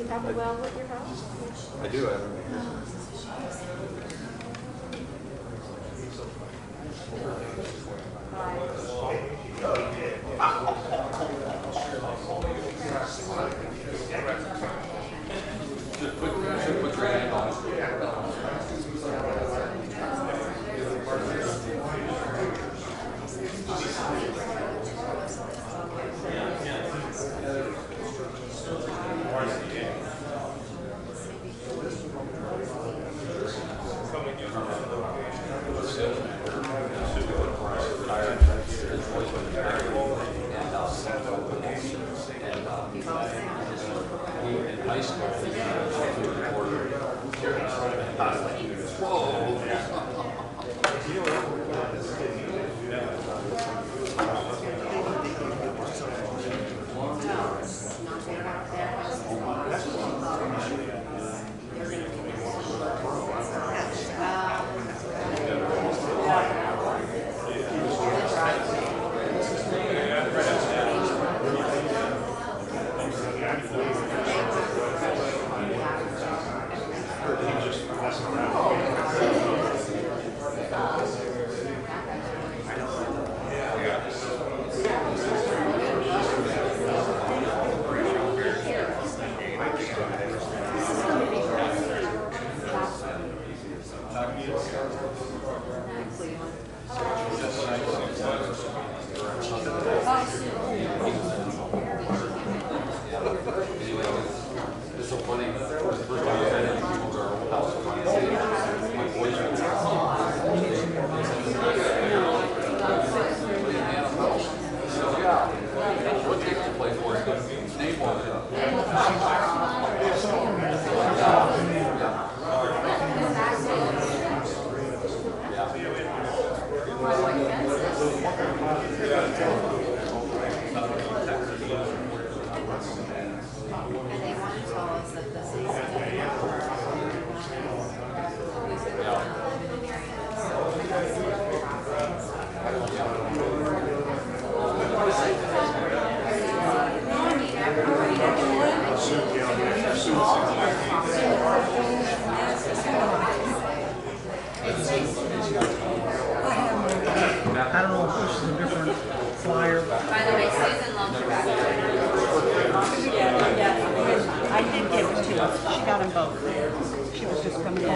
you have a well at your house? I do. I have I don't know if this is a different flyer. By the way, Susan loves your back. Yeah, I did give it to her. She got them both. She was just coming in.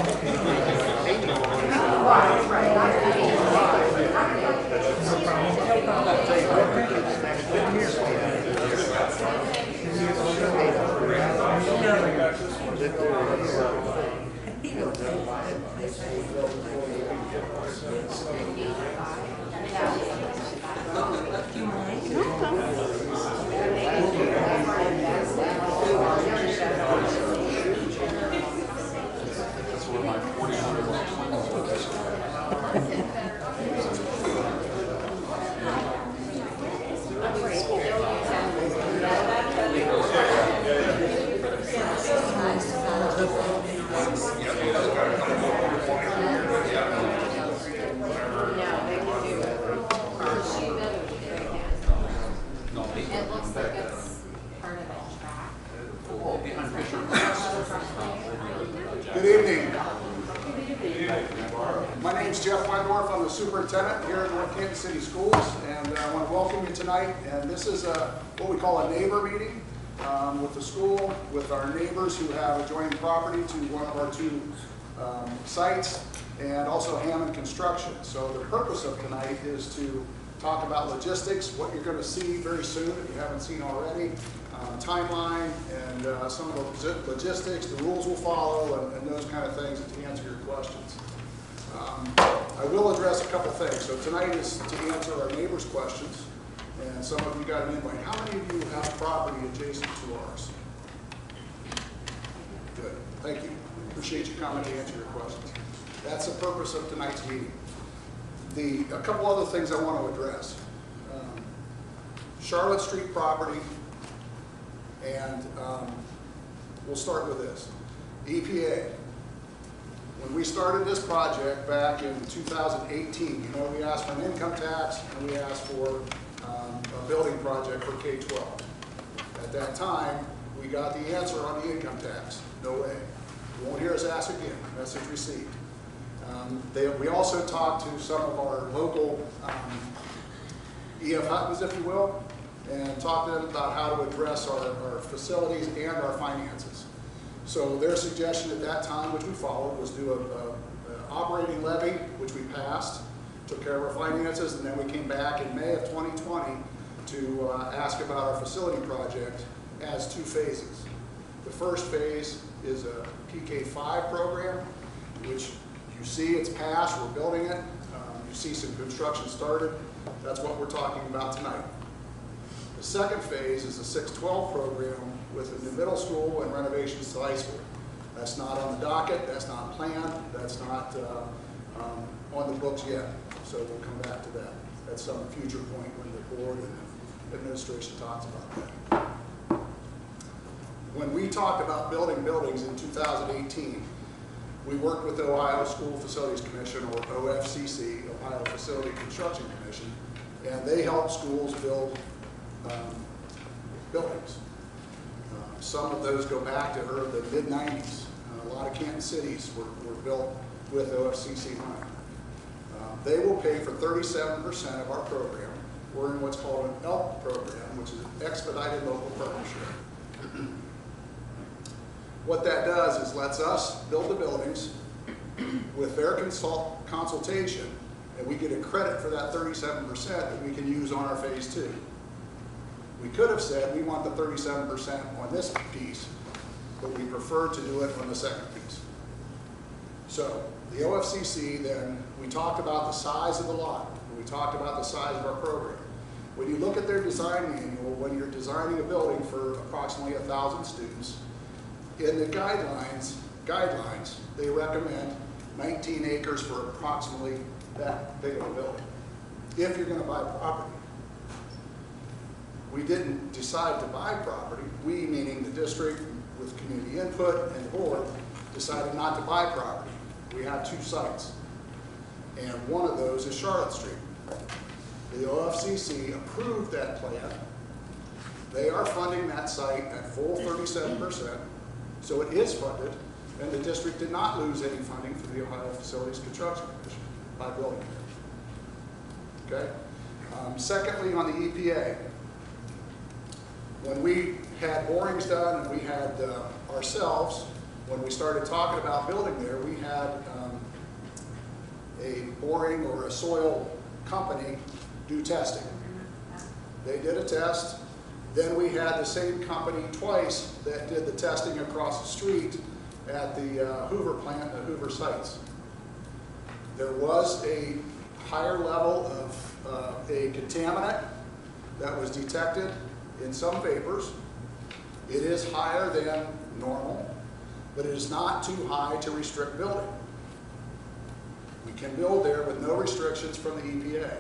Good evening. My name is Wendorf. I'm the superintendent here at North Canton City Schools, and I want to welcome you tonight. And this is what we call a neighbor meeting with the school, with our neighbors who have adjoining property to one of our two sites, and also Hammond Construction. So the purpose of tonight is to talk about logistics, what you're going to see very soon if you haven't seen already, timeline, and some of the logistics, the rules we'll follow, and those kind of things to answer your questions. I will address a couple things. So tonight is to answer our neighbors' questions, and some of you got an invite. How many of you have property adjacent to ours? Good, thank you. Appreciate you coming to answer your questions. That's the purpose of tonight's meeting. A couple other things I want to address. Charlotte Street property, and we'll start with this. EPA. When we started this project back in 2018, you know, we asked for an income tax and we asked for a building project for K-12. At that time, We got the answer on the income tax. No way. You won't hear us ask again. Message received. We also talked to some of our local EF Huttons, if you will, and talked to them about how to address our facilities and our finances. So their suggestion at that time, which we followed, was do a operating levy, which we passed, took care of our finances, and then we came back in May of 2020 to ask about our facility project as 2 phases. The first phase is a PK5 program, which you see it's passed, we're building it. You see some construction started. That's what we're talking about tonight. The second phase is a 612 program within the middle school and renovations to high school. That's not on the docket, that's not planned, that's not on the books yet. So we'll come back to that at some future point when the board and the administration talks about that. When we talked about building buildings in 2018, we worked with the Ohio School Facilities Commission, or OFCC, Ohio Facility Construction Commission, and they help schools build buildings. Some of those go back to the mid-90s. A lot of Canton cities were built with OFCC money. They will pay for 37% of our program. We're in what's called an ELP program, which is an expedited local partnership. What that does is lets us build the buildings with their consultation, and we get a credit for that 37% that we can use on our phase 2. We could have said we want the 37% on this piece, but we prefer to do it on the second piece. So the OFCC, then, we talked about the size of the lot. We talked about the size of our program. When you look at their design manual, when you're designing a building for approximately 1,000 students, in the guidelines, they recommend 19 acres for approximately that big of a building, if you're going to buy property. We didn't decide to buy property. We, meaning the district, with community input and the board, decided not to buy property. We have 2 sites, and one of those is Charlotte Street. The OFCC approved that plan. They are funding that site at full 37%, so it is funded, and the district did not lose any funding for the Ohio Facilities Construction Commission by building it. Okay? Secondly, on the EPA, when we had borings done and we had ourselves, when we started talking about building there, we had a boring or a soil company do testing. They did a test. Then we had the same company twice that did the testing across the street at the Hoover plant, the Hoover sites. There was a higher level of a contaminant that was detected in some vapors. It is higher than normal, but it is not too high to restrict building. We can build there with no restrictions from the EPA.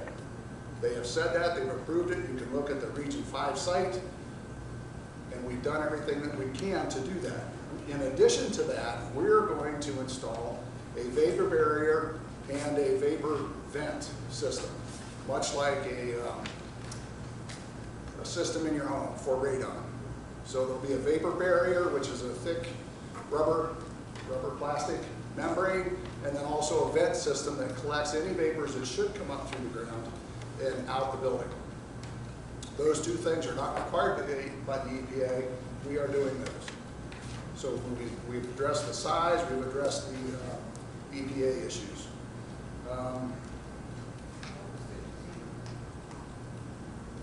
They have said that, they've approved it. You can look at the Region 5 site, and we've done everything that we can to do that. In addition to that, we're going to install a vapor barrier and a vapor vent system, much like a system in your home for radon. So there'll be a vapor barrier, which is a thick rubber plastic membrane, and then also a vent system that collects any vapors that should come up through the ground and out the building. Those 2 things are not required by the EPA. We are doing those. So we've addressed the size, we've addressed the EPA issues.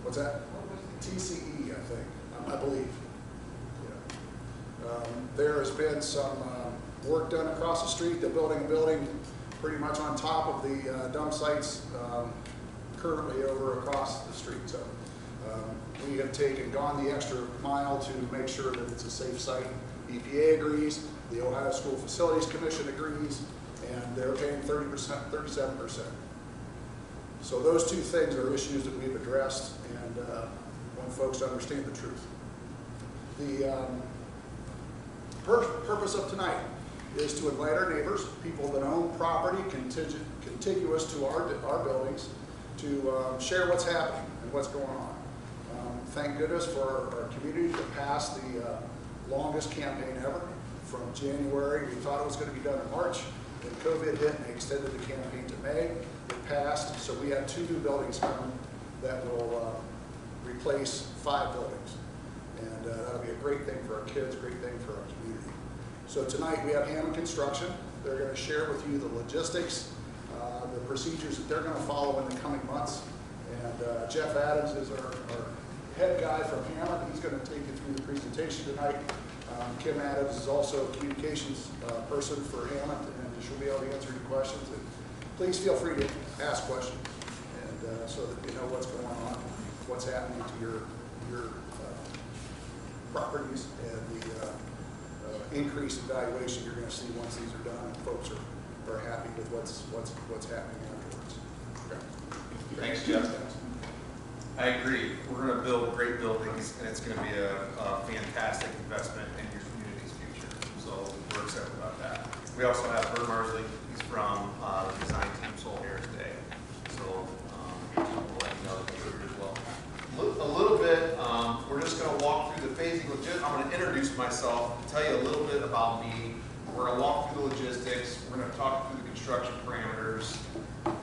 What's that? TCE, I think, I believe. Yeah. There has been some work done across the street. They're building a building pretty much on top of the dump sites currently over across the street. So we have gone the extra mile to make sure that it's a safe site. EPA agrees, the Ohio School Facilities Commission agrees, and they're paying 37%. So those 2 things are issues that we've addressed and want folks to understand the truth. The purpose of tonight is to invite our neighbors, people that own property contiguous to our buildings, to share what's happening and what's going on. Thank goodness for our community to pass the longest campaign ever. From January, we thought it was going to be done in March. Then COVID hit and they extended the campaign to May. It passed, so we have 2 new buildings coming that will replace 5 buildings. And that'll be a great thing for our kids, great thing for our community. So tonight we have Hammond Construction. They're going to share with you the logistics, the procedures that they're going to follow in the coming months. And Jeff Adams is our head guy from Hammond. He's going to take you through the presentation tonight. Kim Adams is also a communications person for Hammond, and she'll be able to answer your questions. And please feel free to ask questions, and so that you know what's going on, what's happening to your properties, and the increase in valuation you're going to see once these are done, and folks are happy with what's happening afterwards. Okay. Thanks, Jeff. I agree. We're going to build great buildings, and it's going to be a fantastic investment in your community's future. So we're excited about that. We also have Bert Marsley. He's from the design team Soul here today. So we'll let you know that we're here as well. A little bit, we're just going to walk through the phasing. I'm going to introduce myself, tell you a little bit about me. We're going to walk through the logistics. We're going to talk through the construction parameters.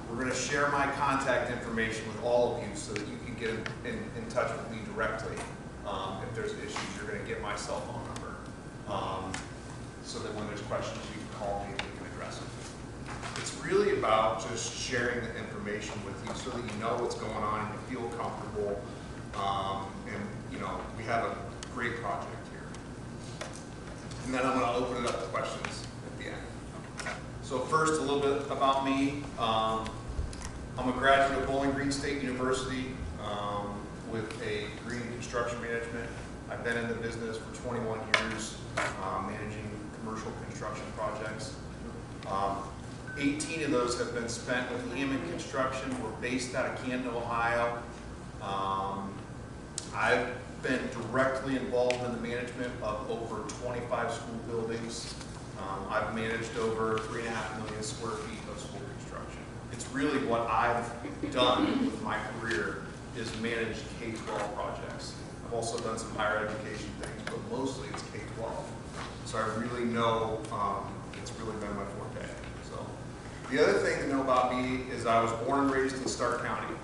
We're going to share my contact information with all of you so that you can get in touch with me directly. If there's issues, you're going to get my cell phone number. So that when there's questions, you can call me and we can address them. It's really about just sharing the information with you so that you know what's going on and you feel comfortable. And you know, we have a great project here. And then I'm going to open it up to questions at the end. So first, a little bit about me. I'm a graduate of Bowling Green State University with a degree in construction management. I've been in the business for 21 years, managing commercial construction projects. 18 of those have been spent with Hammond Construction. We're based out of Canton, Ohio. I've been directly involved in the management of over 25 school buildings. I've managed over 3.5 million square feet of school construction. It's really what I've done with my career is manage K-12 projects. I've also done some higher education things, but mostly it's K-12. So I really know it's really been my forte. So the other thing to know about me is I was born and raised in Stark County.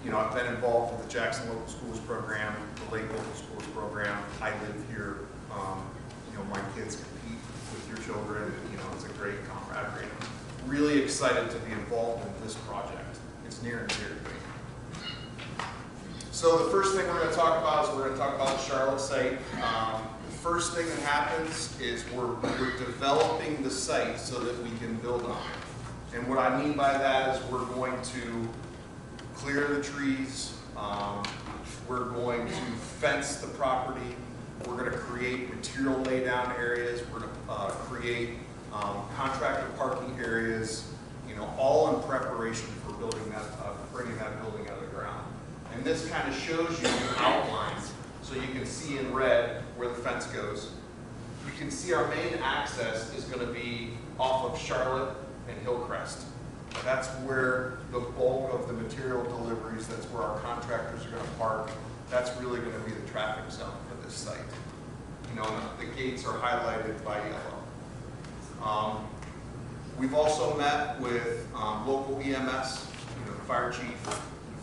You know, I've been involved with the Jackson Local Schools program, the Lake Local Schools program. I live here. You know, my kids compete with your children. You know, it's a great camaraderie. I'm really excited to be involved in this project. It's near and dear to me. So the first thing we're going to talk about is we're going to talk about the Charlotte site. The first thing that happens is we're developing the site so that we can build on it. And what I mean by that is we're going to clear the trees. We're going to fence the property. We're going to create material laydown areas. We're going to create contractor parking areas. You know, all in preparation for building that, bringing that building out of the ground. And this kind of shows you the outlines, so you can see in red where the fence goes. You can see our main access is going to be off of Charlotte and Hillcrest. That's where the bulk of the material deliveries, that's where our contractors are going to park. That's really going to be the traffic zone for this site. You know, the gates are highlighted by yellow. We've also met with local EMS, you know, the fire chief.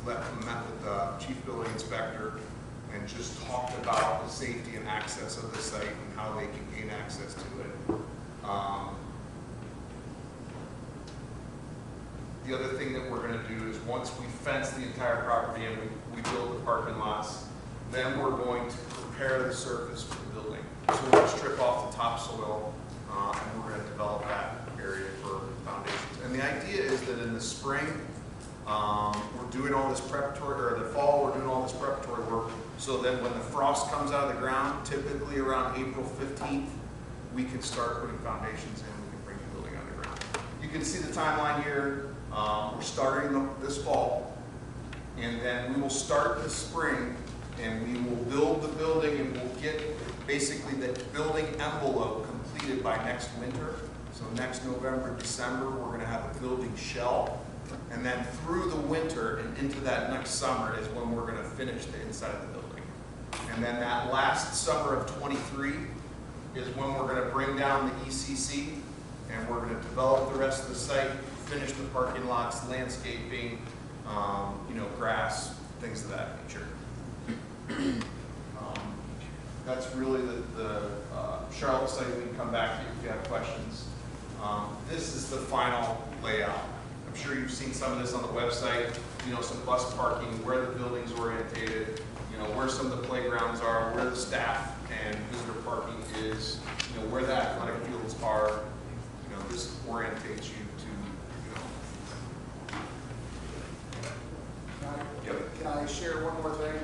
We've met with the chief building inspector and just talked about the safety and access of the site and how they can gain access to it. The other thing that we're going to do is once we fence the entire property and we build the parking lots, then we're going to prepare the surface for the building. So we're going to strip off the topsoil and we're going to develop that area for foundations. And the idea is that in the spring, we're doing all this preparatory, or the fall, we're doing all this preparatory work, so then when the frost comes out of the ground, typically around April 15th, we can start putting foundations in, we can bring the building out of the ground. You can see the timeline here. We're starting this fall, and then we will start this spring, and we will build the building, and we'll get basically the building envelope completed by next winter. So next November, December, we're going to have a building shell, and then through the winter and into that next summer is when we're going to finish the inside of the building. And then that last summer of '23 is when we're going to bring down the ECC and we're going to develop the rest of the site, finish the parking lots, landscaping, you know, grass, things of that nature. That's really the Charlotte site. We can come back to you if you have questions. This is the final layout. I'm sure you've seen some of this on the website, you know, some bus parking, where the building's orientated, you know, where some of the playgrounds are, where the staff and visitor parking is, you know, where the athletic fields are. You know, this orientates you to, you know. Yep. Can I share one more thing?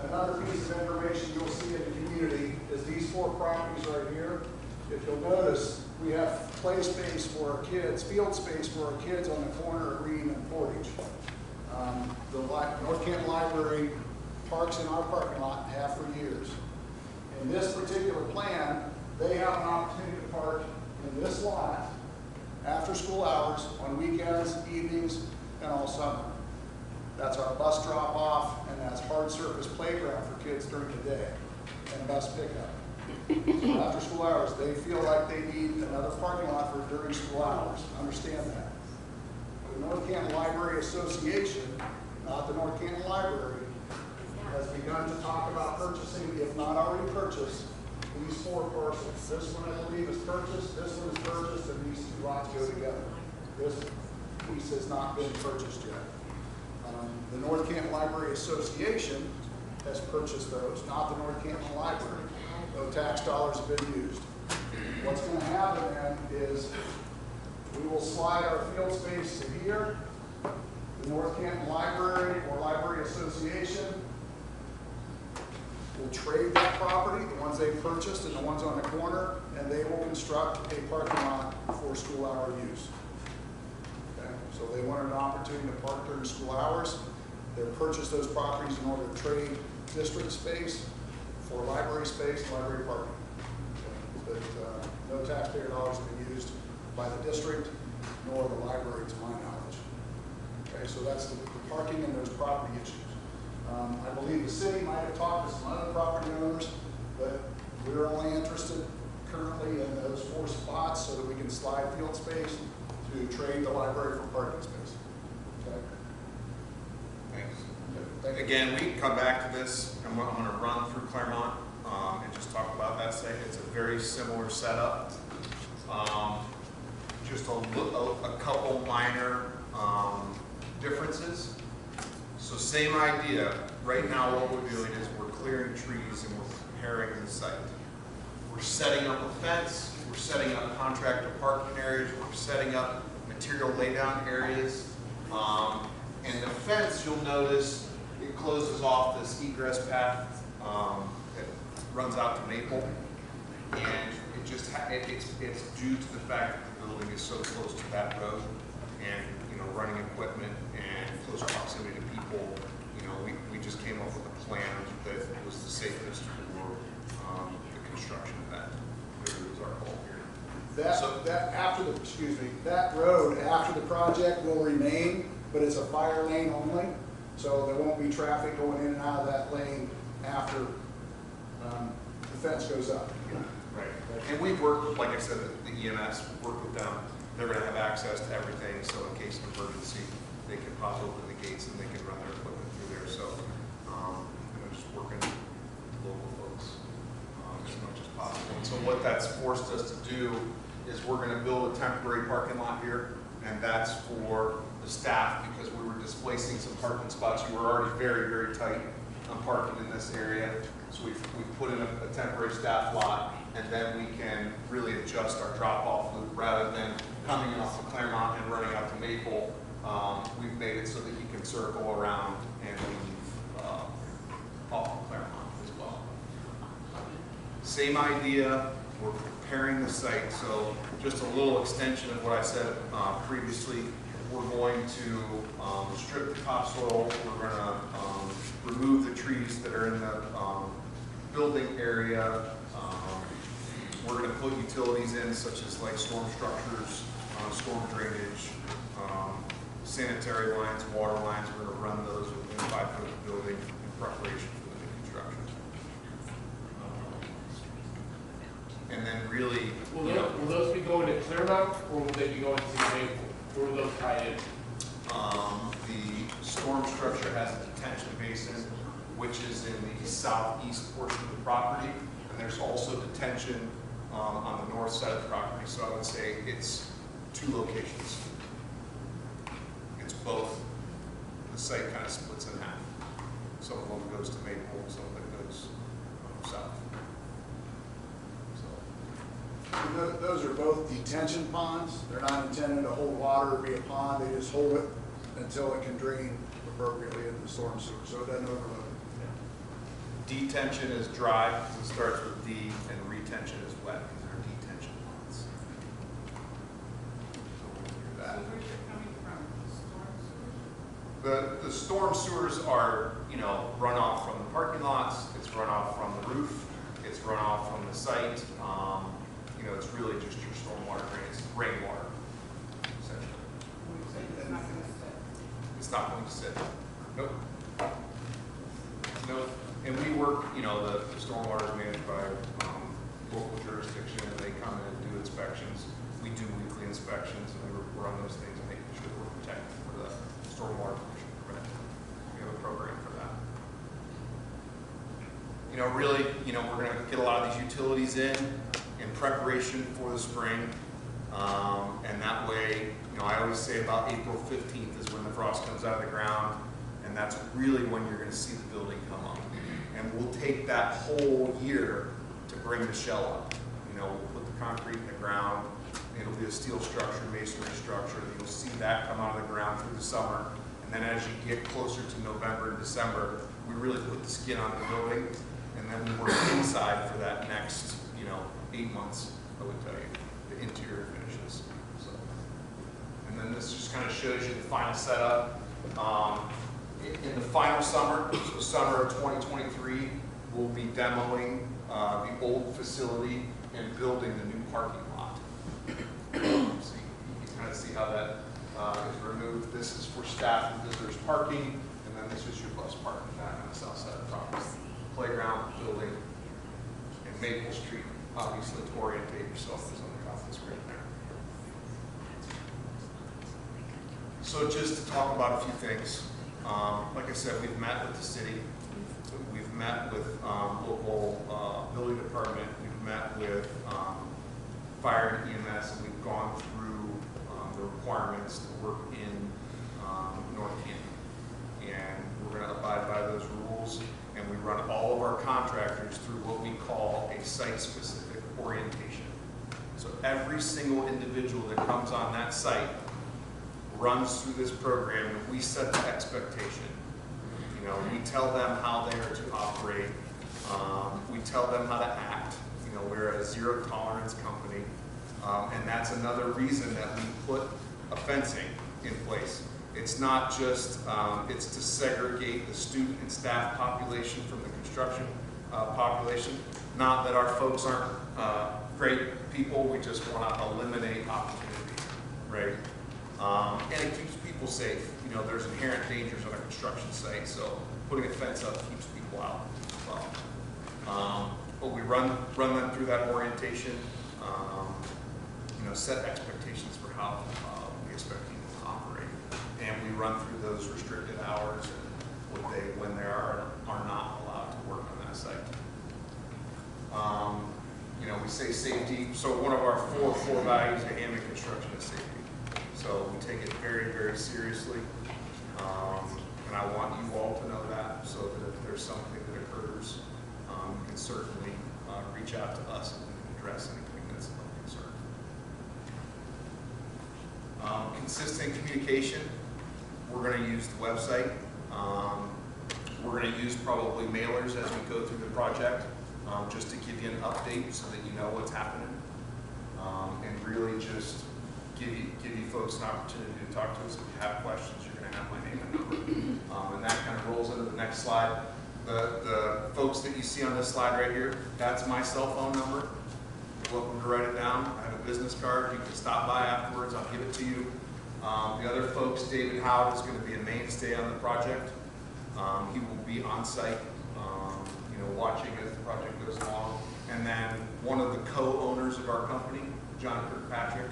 Another piece of information you'll see in the community is these 4 properties right here. If you'll notice, we have play space for our kids, field space for our kids on the corner of Green and Portage. The North Canton Library parks in our parking lot and have for years. In this particular plan, they have an opportunity to park in this lot after school hours, on weekends, evenings, and all summer. That's our bus drop-off, and that's hard surface playground for kids during the day, and bus pickup. So after school hours, they feel like they need another parking lot for during school hours. Understand that. The North Canton Library Association, not the North Canton Library, has begun to talk about purchasing, if not already purchased, these 4 parcels. This one, I believe, is purchased, this one is purchased, and these 2 lots go together. This piece has not been purchased yet. The North Canton Library Association has purchased those, not the North Canton Library. No tax dollars have been used. What's going to happen then is we will slide our field space to here. The North Canton Library or Library Association will trade that property, the ones they purchased and the ones on the corner, and they will construct a parking lot for school hour use. Okay? So they wanted an opportunity to park during school hours. They purchased those properties in order to trade district space for library space, library parking. Okay? But no taxpayer dollars have been used by the district nor the library to my knowledge. Okay, so that's the parking and those property issues. I believe the city might have talked to some other property owners, but we're only interested currently in those 4 spots so that we can slide field space to trade the library for parking space. Okay. Thanks. Thank you. Again, we can come back to this, and I'm going to run through Clearmount and just talk about that site. It's a very similar setup. Just a couple minor differences. So same idea. Right now what we're doing is we're clearing trees and we're preparing the site. We're setting up a fence, we're setting up contractor parking areas, we're setting up material laydown areas. And the fence, you'll notice, it closes off this egress path that runs out to Maple. And it just it's due to the fact that the building is so close to that road, and running equipment and close proximity to people. We just came up with a plan that was the safest for the construction of that. Really was our goal here. That road after the project will remain, but it's a fire lane only, so there won't be traffic going in and out of that lane after the fence goes up. Right. And we've worked, like I said, the EMS, worked with them. They're going to have access to everything, so in case of emergency, they can pop open the gates and they can run their equipment through there. So, just working with local folks as much as possible. And so what that's forced us to do is we're going to build a temporary parking lot here, and that's for the staff because we were displacing some parking spots. You were already very, very tight on parking in this area. So we've put in a temporary staff lot, and then we can really adjust our drop-off loop rather than coming in off of Clearmount and running out to Maple. We've made it so that you can circle around and leave off of Clearmount as well. Same idea, we're preparing the site, so just a little extension of what I said previously. We're going to strip the topsoil, we're going to remove the trees that are in the building area. We're going to put utilities in, such as like storm structures, storm drainage, sanitary lines, water lines. We're going to run those within 5 foot of the building in preparation for the new then really, Will those be going to Clearmount, or will they be going to Maple? Where will those tie in? the storm structure has a detention basin, which is in the southeast portion of the property, and there's also detention on the north side of the property. So I would say it's 2 locations. It's both. The site kind of splits in half. Some of them goes to Maple, some of it goes south. So. Those are both detention ponds. They're not intended to hold water or be a pond. They just hold it until it can drain appropriately into the storm sewer, so it doesn't overload. Detention is dry because it starts with D, and retention is wet because they're detention ponds. So we'll do that. So where's it coming from? The storm sewers? The storm sewers are, runoff from the parking lots. It's runoff from the roof. It's runoff from the site. It's really just your stormwater drain. It's rainwater, essentially. It's not going to sit. It's not going to sit. Nope. Nope. And we work, the stormwater is managed by local jurisdiction, and they come in and do inspections. We do weekly inspections, and we report on those things and making sure we're protected for the stormwater pollution prevention. We have a program for that. Really, we're going to get a lot of these utilities in preparation for the spring, and that way, I always say about April 15th is when the frost comes out of the ground, and that's really when you're going to see the building come up. And we'll take that whole year to bring the shell up. We'll put the concrete in the ground. It'll be a steel structure, masonry structure. You'll see that come out of the ground through the summer. And then as you get closer to November and December, we really put the skin on the building. And then we work inside for that next, 8 months, I would tell you, the interior finishes. So, and then this just kind of shows you the final setup. In the final summer, so summer of 2023, we'll be demoing the old facility and building the new parking lot. So you can kind of see how that is removed. This is for staff and visitors parking, and then this is your bus parking back on the south side of the property. Playground, building, and Maple Street, obviously, to orientate yourself is on the top of the screen there. So just to talk about a few things. Like I said, we've met with the city, we've met with local building department, we've met with fire and EMS, and we've gone through the requirements to work in North Canton. And we're going to abide by those rules, and we run all of our contractors through what we call a site-specific orientation. So every single individual that comes on that site runs through this program, and we set the expectation. We tell them how they are to operate. We tell them how to act. We're a zero tolerance company, and that's another reason that we put a fencing in place. It's not just, it's to segregate the student and staff population from the construction population. Not that our folks aren't great people, we just want to eliminate opportunity, right? And it keeps people safe. There's inherent dangers on a construction site, so putting a fence up keeps people out as well. But we run them through that orientation, set expectations for how we expect people to operate. And we run through those restricted hours and when they are not allowed to work on that site. We say safety. So one of our four values at Hammond Construction is safety. So we take it very, very seriously, and I want you all to know that, so that if there's something that occurs, you can certainly reach out to us and we can address anything that's of concern. Consistent communication, we're going to use the website. We're going to use probably mailers as we go through the project, just to give you an update so that you know what's happening, and really just give you folks an opportunity to talk to us. If you have questions, you're going to have my name and number. And that kind of rolls into the next slide. The folks that you see on this slide right here, that's my cell phone number. You're welcome to write it down. I have a business card. You can stop by afterwards. I'll give it to you. The other folks, David Howard is going to be a mainstay on the project. He will be on site, watching as the project goes along. And then one of the co-owners of our company, John Kirkpatrick,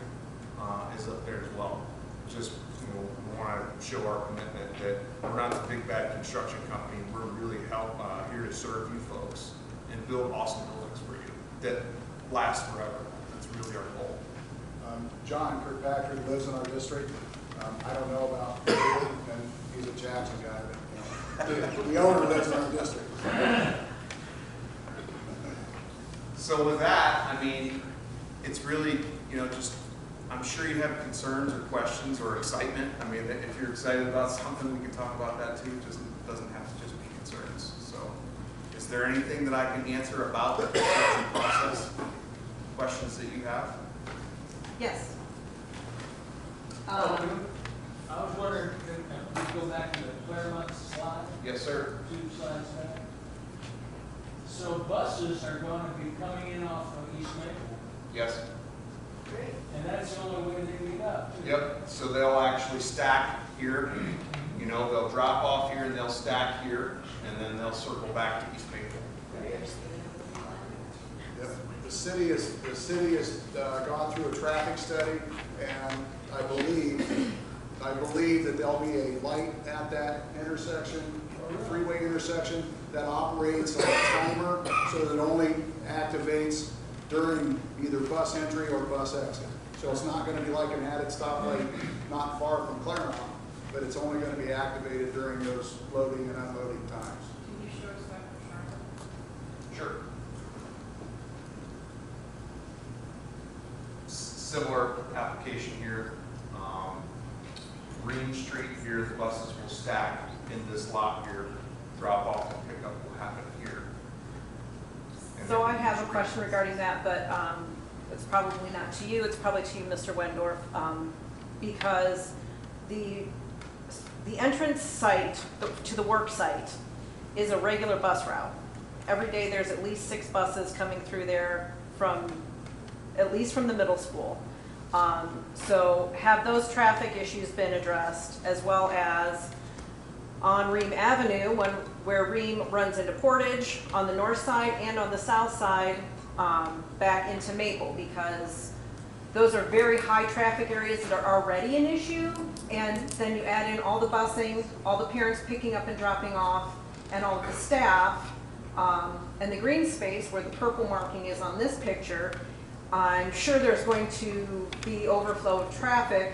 is up there as well. Just, you know, we want to show our commitment that we're not the big bad construction company. We're really here to serve you folks and build awesome buildings for you that last forever. That's really our goal. John Kirkpatrick lives in our district. I don't know about him, and he's a Jackson guy, but you know, the owner lives in our district. So with that, I mean, it's really, you know, just, I'm sure you have concerns or questions or excitement. I mean, if you're excited about something, we can talk about that too. It just doesn't have to just be concerns. So is there anything that I can answer about the construction process? Questions that you have? Yes. I was wondering, if we go back to the Clearmount slide, Yes, sir. 2 slides back. So buses are going to be coming in off of East Maple, Yes. and that's the only way they get up. too. Yep. So they'll actually stack here. You know, they'll drop off here and they'll stack here, and then they'll circle back to East Maple. Yep. The city has gone through a traffic study, and I believe that there'll be a light at that intersection, freeway intersection, that operates like a timer, so that it only activates during either bus entry or bus exit. So it's not going to be like an added stoplight not far from Clearmount, but it's only going to be activated during those loading and unloading times. Can you show us that for Charlotte? Sure. Similar application here. Green Street here, the buses will stack in this lot here. Drop off and pick up will happen here. And So then I have a Green question Street- regarding that, but it's probably not to you, it's probably to you, Mr. Wendorf, because the entrance site to the work site is a regular bus route. Every day there's at least 6 buses coming through there at least from the middle school. So have those traffic issues been addressed, as well as on Ream Avenue, where Ream runs into Portage on the north side and on the south side back into Maple, because those are very high traffic areas that are already an issue, and then you add in all the busing, all the parents picking up and dropping off, and all of the staff, and the green space where the purple marking is on this picture. I'm sure there's going to be overflow of traffic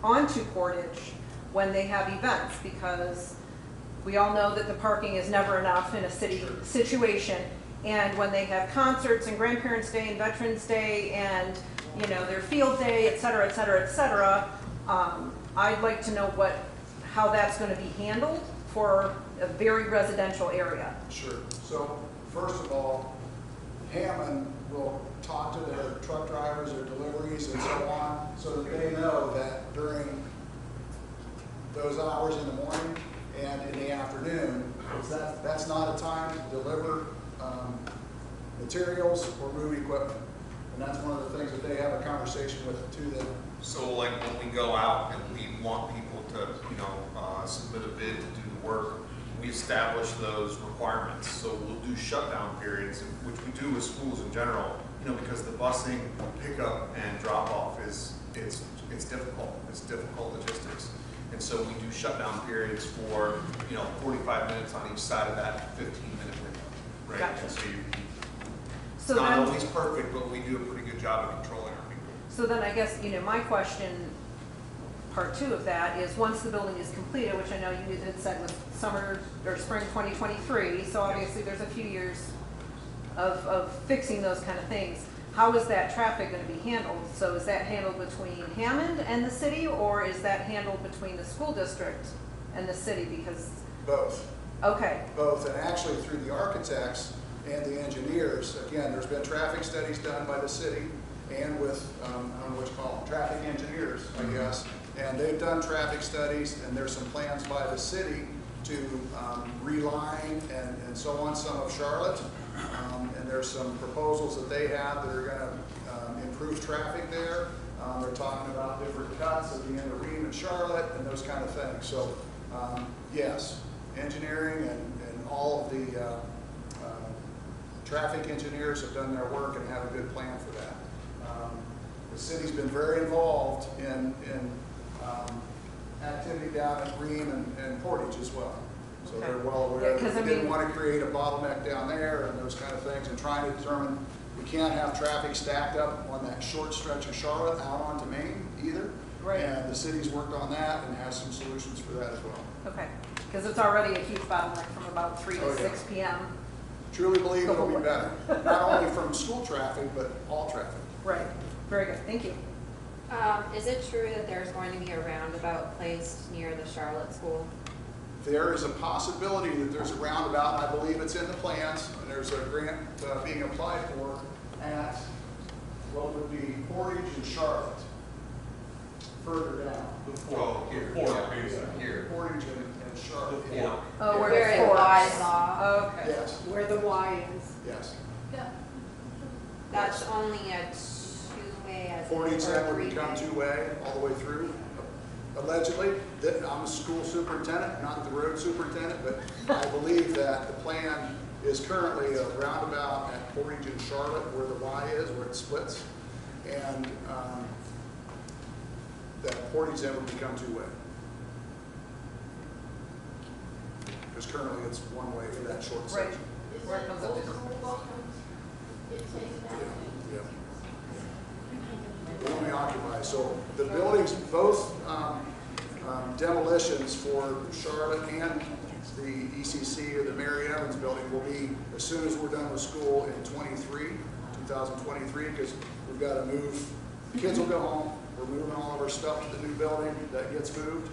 onto Portage when they have events, because we all know that the parking is never enough in a city situation. And when they have concerts and Grandparents' Day and Veterans Day and, you know, their field day, et cetera, et cetera, et cetera, I'd like to know how that's going to be handled for a very residential area. Sure. So first of all, Hammond will talk to their truck drivers, their deliveries, and so on, so that they know that during those hours in the morning and in the afternoon, that's not a time to deliver materials or move equipment. And that's one of the things that they have a conversation with to them. So like when we go out and we want people to, you know, submit a bid to do the work, we establish those requirements. So we'll do shutdown periods, which we do with schools in general, you know, because the busing, pickup, and drop off it's difficult. It's difficult logistics. And so we do shutdown periods for, you know, 45 minutes on each side of that 15-minute window, right? Gotcha. And so So it's not then, always perfect, but we do a pretty good job of controlling our people. so then I guess, you know, my question, part 2 of that, is once the building is completed, which I know you had said was summer or spring 2023, so obviously there's a few years of fixing those kind of things. How is that traffic going to be handled? So is that handled between Hammond and the city, or is that handled between the school district and the city? Because, Both. okay, Both, and actually through the architects and the engineers. Again, there's been traffic studies done by the city and with, I don't know what you call them, traffic engineers, I guess. And they've done traffic studies, and there's some plans by the city to reline and so on some of Charlotte. And there's some proposals that they have that are going to improve traffic there. They're talking about different cuts at the end of Ream and Charlotte and those kind of things. So yes, engineering and all of the traffic engineers have done their work and have a good plan for that. The city's been very involved in activity down at Green and Portage as well. So Okay. they're well aware. Yeah, 'cause I They didn't mean- want to create a bottleneck down there and those kind of things, and trying to determine, we can't have traffic stacked up on that short stretch of Charlotte out onto Main either. Right. And the city's worked on that and has some solutions for that as well. Okay, because it's already a huge bottleneck from about 3 Oh, to yeah. 6 p.m. Truly believe it'll be better, not only from school traffic, but all traffic. Right, very good, thank you. Is it true that there's going to be a roundabout placed near the Charlotte School? There is a possibility that there's a roundabout, and I believe it's in the plans, and there's a grant being applied for at what would be Portage and Charlotte, further down. Oh, here, yeah, here. Portage and Charlotte. Yeah. Oh, where Where it it forks. lies off. Okay. Yes, Where the Y is. yes. That's only a two-way as Portage or then a would become three-way. two-way all the way through. Allegedly, that I'm a school superintendent, not the road superintendent, but I believe that the plan is currently a roundabout at Portage and Charlotte where the Y is, where it splits. And that Portage then would become two-way. Because currently it's one way for that short Right. section. Where it comes up to. Yeah. They only occupy, so the buildings, both demolitions for Charlotte and the ECC or the Mary Evans building will be as soon as we're done with school in 2023, because we've got to move, kids will go home, we're moving all of our stuff to the new building that gets moved,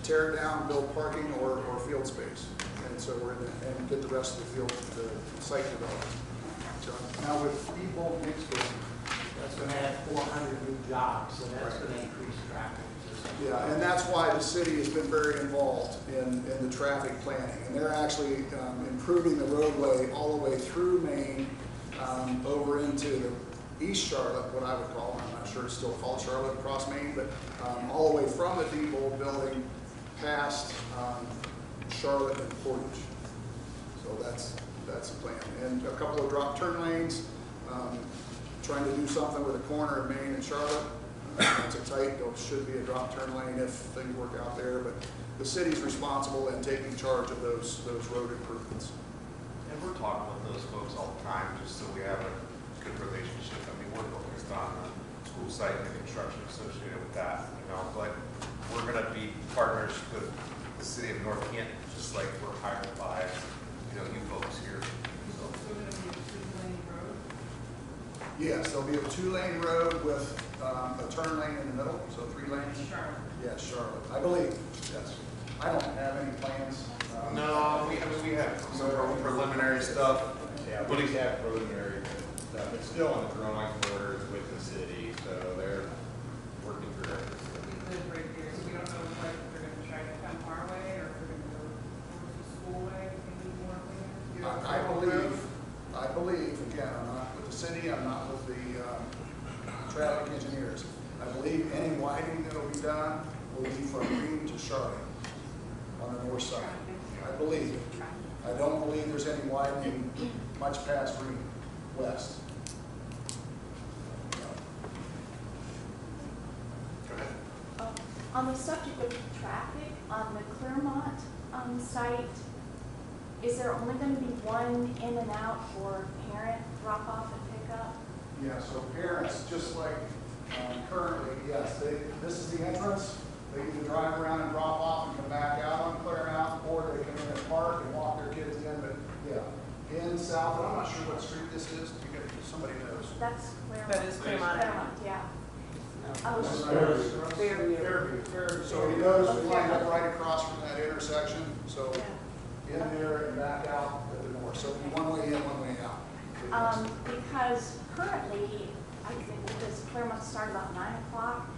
tear it down, build parking or field space. And so we're in the, and get the rest of the field, the site developed. So, Now with people mixed with, that's gonna add 400 new jobs, so that's Right. gonna increase traffic. yeah, and that's why the city has been very involved in the traffic planning. And they're actually improving the roadway all the way through Maine, over into the East Charlotte, what I would call, I'm not sure it's still called Charlotte across Maine, but all the way from the depot building past Charlotte and Portage. So that's the plan. And a couple of drop turn lanes, trying to do something with the corner of Maine and Charlotte. It's a tight, there should be a drop turn lane if things work out there, but the city's responsible in taking charge of those road improvements. And we're talking with those folks all the time, just so we have a good relationship. I mean, we're focused on the school site and the construction associated with that, but we're gonna be partners with the city of North Canton, just like we're hired by, you folks here. So, Yes, there'll be a 2-lane road with a turn lane in the middle, so 3 lanes. Charlotte. Yes, Charlotte, I believe, yes. I don't have any plans. No, we have some preliminary stuff. Yeah, we just have preliminary stuff. It's still on the drawing boards with the city, so they're working through it. We live right here, so we don't know like if they're gonna try to come our way or if they're gonna go towards the school way, maybe more way. I believe, again, I'm not with the city, I'm not with the traffic engineers. I believe any widening that'll be done will be from Green to Charlotte on the north side. I believe. I don't believe there's any widening much past Green west. Go ahead. On the subject of traffic, on the Clearmount site, is there only going to be one in and out for parent drop off and pick up? Yeah, so parents, just like currently, yes, this is the entrance. They either drive around and drop off and come back out on Clearmount, or they come in and park and walk their kids in. But yeah, in South, and I'm not sure what street this is. Somebody knows. That's Clearmount. That is Clearmount. Clearmount, yeah. Oh, Fairview. So you notice we line up right across from that intersection. So in there and back out at the north. So one way in, one way out. because currently, I think because Clearmount start about 9 o'clock,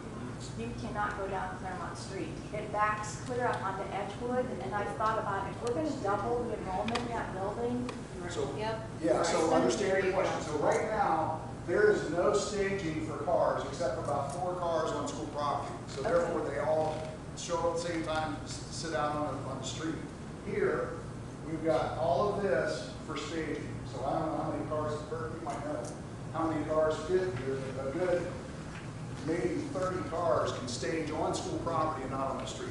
you cannot go down Clearmount Street. It backs clear up onto Edgewood, and I thought about if we're going to double the enrollment in that building. So, Yep. yeah, so understand your question. So right now, there is no staging for cars except for about 4 cars on school property. So therefore, they all show up at the same time, sit out on the street. Here, we've got all of this for staging. So I don't know how many cars, Bert, you might know, how many cars fit here. A good, maybe 30 cars can stage on school property and not on the street.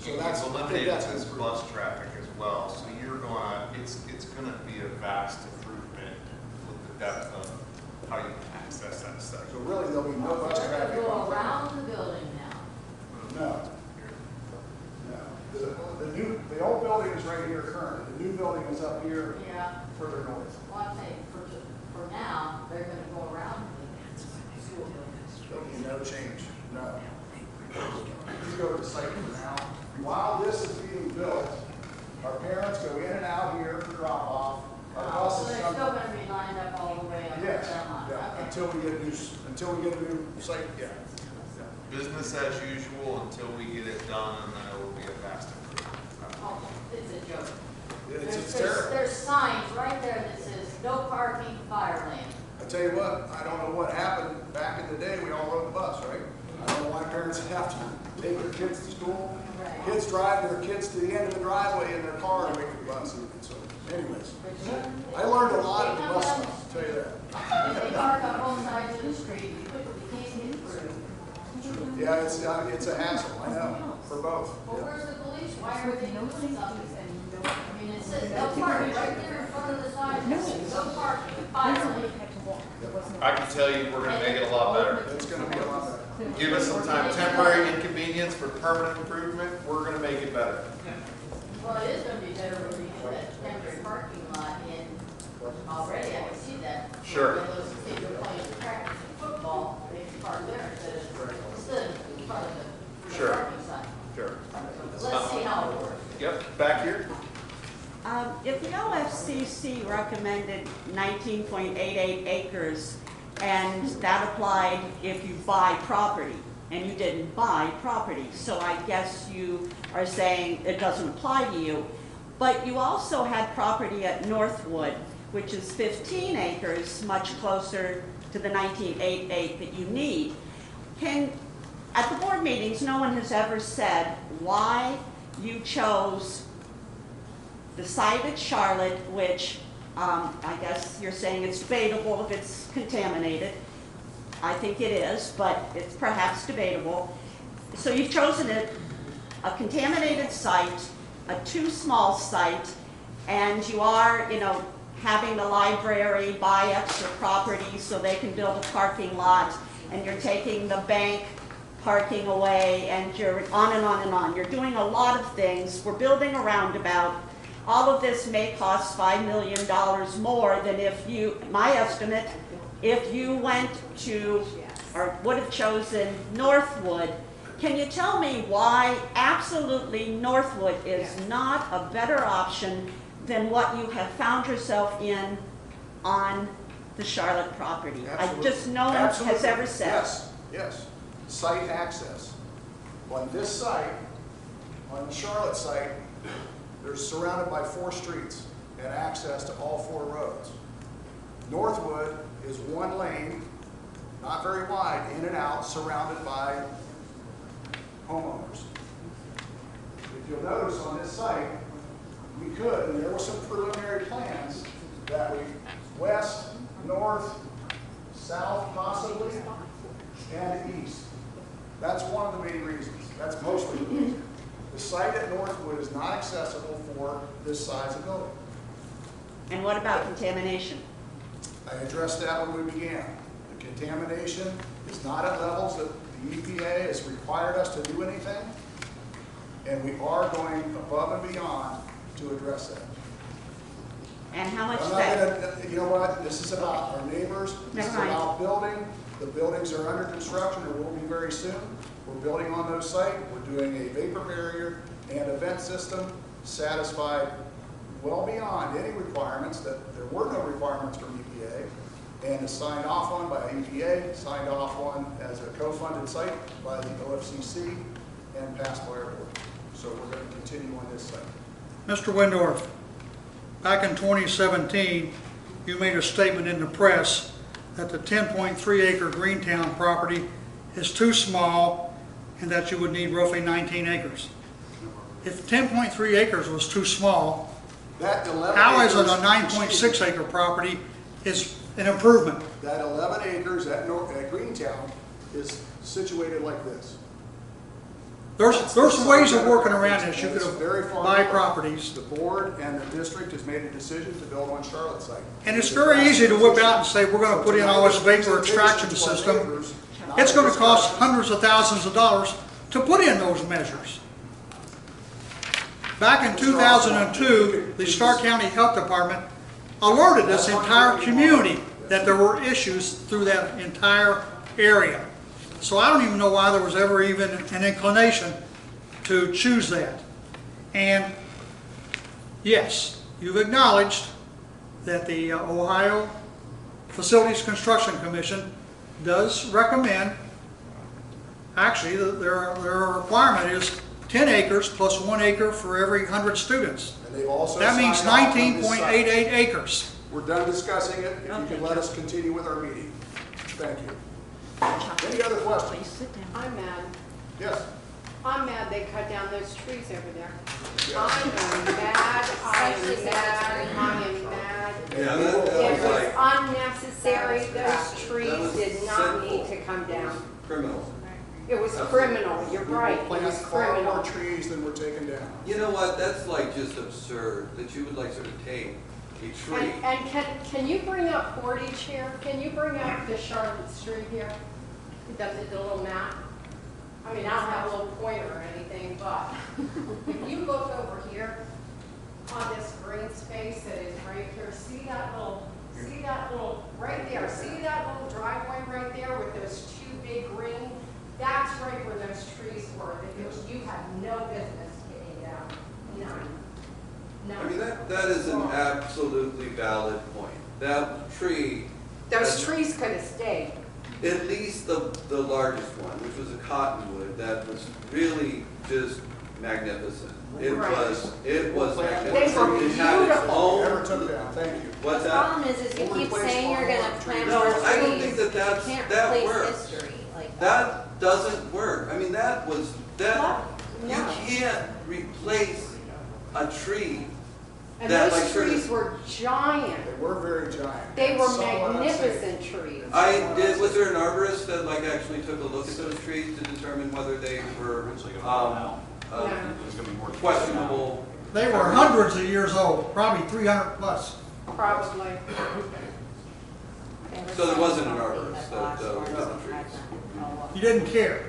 So that's eliminated that's this bus traffic as well, so you're gonna, it's gonna be a vast improvement with the depth of how you can access that So site. really, there'll be no bus traffic. Go around the building now. No. No. The old building is right here currently. The new building is up here Yeah, further north. well, I'm saying, for now, they're gonna go around the school building. There'll be no change, no. Let's go to the site for now. While this is being built, our parents go in and out here for drop off. Our So buses they're come. still gonna be lined up all the way up to Yes, Belmont. yeah, Okay. until we get a new site, yeah. Business as usual until we get it done, and then it will be a vast improvement. Oh, it's a joke. It's terrible. There's signs right there that says, no parking, fire lane. I tell you what, I don't know what happened back in the day, we all rode the bus, right? I don't know why parents have to take their kids to school. Right. Kids drive their kids to the end of the driveway in their car and wait for the bus. So anyways, I learned a lot at the bus stop, I'll tell you that. If they park on both sides of the street, you can't get through. Yeah, it's a hassle, I know, for both. Well, Yeah. where's the police? Why are they doing something? I mean, it says, no parking right there in front of the sign. No parking, fire lane. I can tell you, we're gonna make it a lot better. It's gonna be a lot better. Give us some time, temporary inconvenience for permanent improvement, we're gonna make it better. Well, it is gonna be better when we get that temporary parking lot in already. I can see that. Sure. When those kids are playing practice football, they can park there instead of in front of the Sure. parking sign. Sure. Let's see how it works. Yep, back here. If the OFCC recommended 19.88 acres, and that applied if you buy property, and you didn't buy property, so I guess you are saying it doesn't apply to you, but you also had property at Northwood, which is 15 acres, much closer to the 19.88 that you need. At the board meetings, no one has ever said why you chose the site at Charlotte, which I guess you're saying it's debatable if it's contaminated. I think it is, but it's perhaps debatable. So you've chosen a contaminated site, a too small site, and you are, having the library buy extra property so they can build a parking lot, and you're taking the bank parking away, and you're on and on and on. You're doing a lot of things. We're building a roundabout. All of this may cost $5 million more than my estimate, if you went to, or would have chosen Northwood. Can you tell me why absolutely Northwood is not a better option than what you have found yourself in on the Charlotte property? Absolutely. No one has ever said. Yes. Site access. On this site, on the Charlotte site, they're surrounded by 4 streets and access to all 4 roads. Northwood is 1 lane, not very wide, in and out, surrounded by homeowners. If you'll notice on this site, we could, and there were some preliminary plans that we west, north, south possibly, and east. That's one of the main reasons. That's mostly the reason. The site at Northwood is not accessible for this size of building. And what about contamination? I addressed that when we began. The contamination is not at levels that the EPA has required us to do anything, and we are going above and beyond to address that. And how much I'm not gonna, you know what, this is about our neighbors, this is about building. The buildings are under construction, or will be very soon. We're building on those sites. We're doing a vapor barrier and a vent system, satisfied well beyond any requirements, that there were no requirements from EPA, and is signed off on by EPA, signed off on as a co-funded site by the OFCC, and passed by our board. So we're going to continue on this site. Mr. Wendorf, back in 2017, you made a statement in the press that the 10.3 acre Greentown property is too small and that you would need roughly 19 acres. If 10.3 acres was too small, That 11 How is it a acres- 9.6 acre property is an improvement? That 11 acres at Greentown is situated like this. There's ways of working around this. You could It's very far buy away. properties. The board and the district has made a decision to build on Charlotte site. And it's very easy to whip out and say, we're gonna put in all this vapor extraction system. It's gonna cost hundreds of thousands of dollars to put in those measures. Back in 2002, the Stark County Health Department alerted this entire community that there were issues through that entire area. So I don't even know why there was ever even an inclination to choose that. And yes, you've acknowledged that the Ohio Facilities Construction Commission does recommend, actually, their requirement is 10 acres plus 1 acre for every 100 students. And they've also That means signed off on this site. 19.88 acres. We're done discussing it. If you can let us continue with our meeting. Thank you. Any other questions? Sit down. I'm mad. Yes. I'm mad they cut down those trees over there. Yes. I am mad, Especially cemetery. I am mad. Yeah, It was was like, unnecessary, those that trees was did not simple. need to come down. criminal. It was criminal, you're right, it Plant was far more criminal. trees than were taken down. You know what, that's like just absurd, that you would like sort of take a tree. And can you bring up Portage here? Can you bring up the Charlotte Street here? It does it, the little map? I mean, I don't have a little pointer or anything, but if you look over here on this green space that is right here, see that little, right there, see that little driveway right there with those two big green? That's right where those trees were, that you had no business getting down, none. I mean, that is an absolutely valid point. That tree, Those trees could have stayed. at least the largest one, which was a cottonwood, that was really just magnificent. It Right. was magnificent. They were It had its beautiful. own- Never took down. Thank you. What's The that? problem is you We'll keep replace saying you're all gonna our plant trees. more No, trees. I don't think that You can't that replace works. history like that. That doesn't work. I mean, that, What? you No. can't replace a tree. And that, those like, sort of- trees were giant. They were very giant. They were Somewhat unsafe. magnificent trees. Was there an arborist that like actually took a look at those trees to determine whether they were questionable? They were hundreds of years old, probably 300 plus. Probably. So there wasn't an arborist that looked at the trees? You didn't care.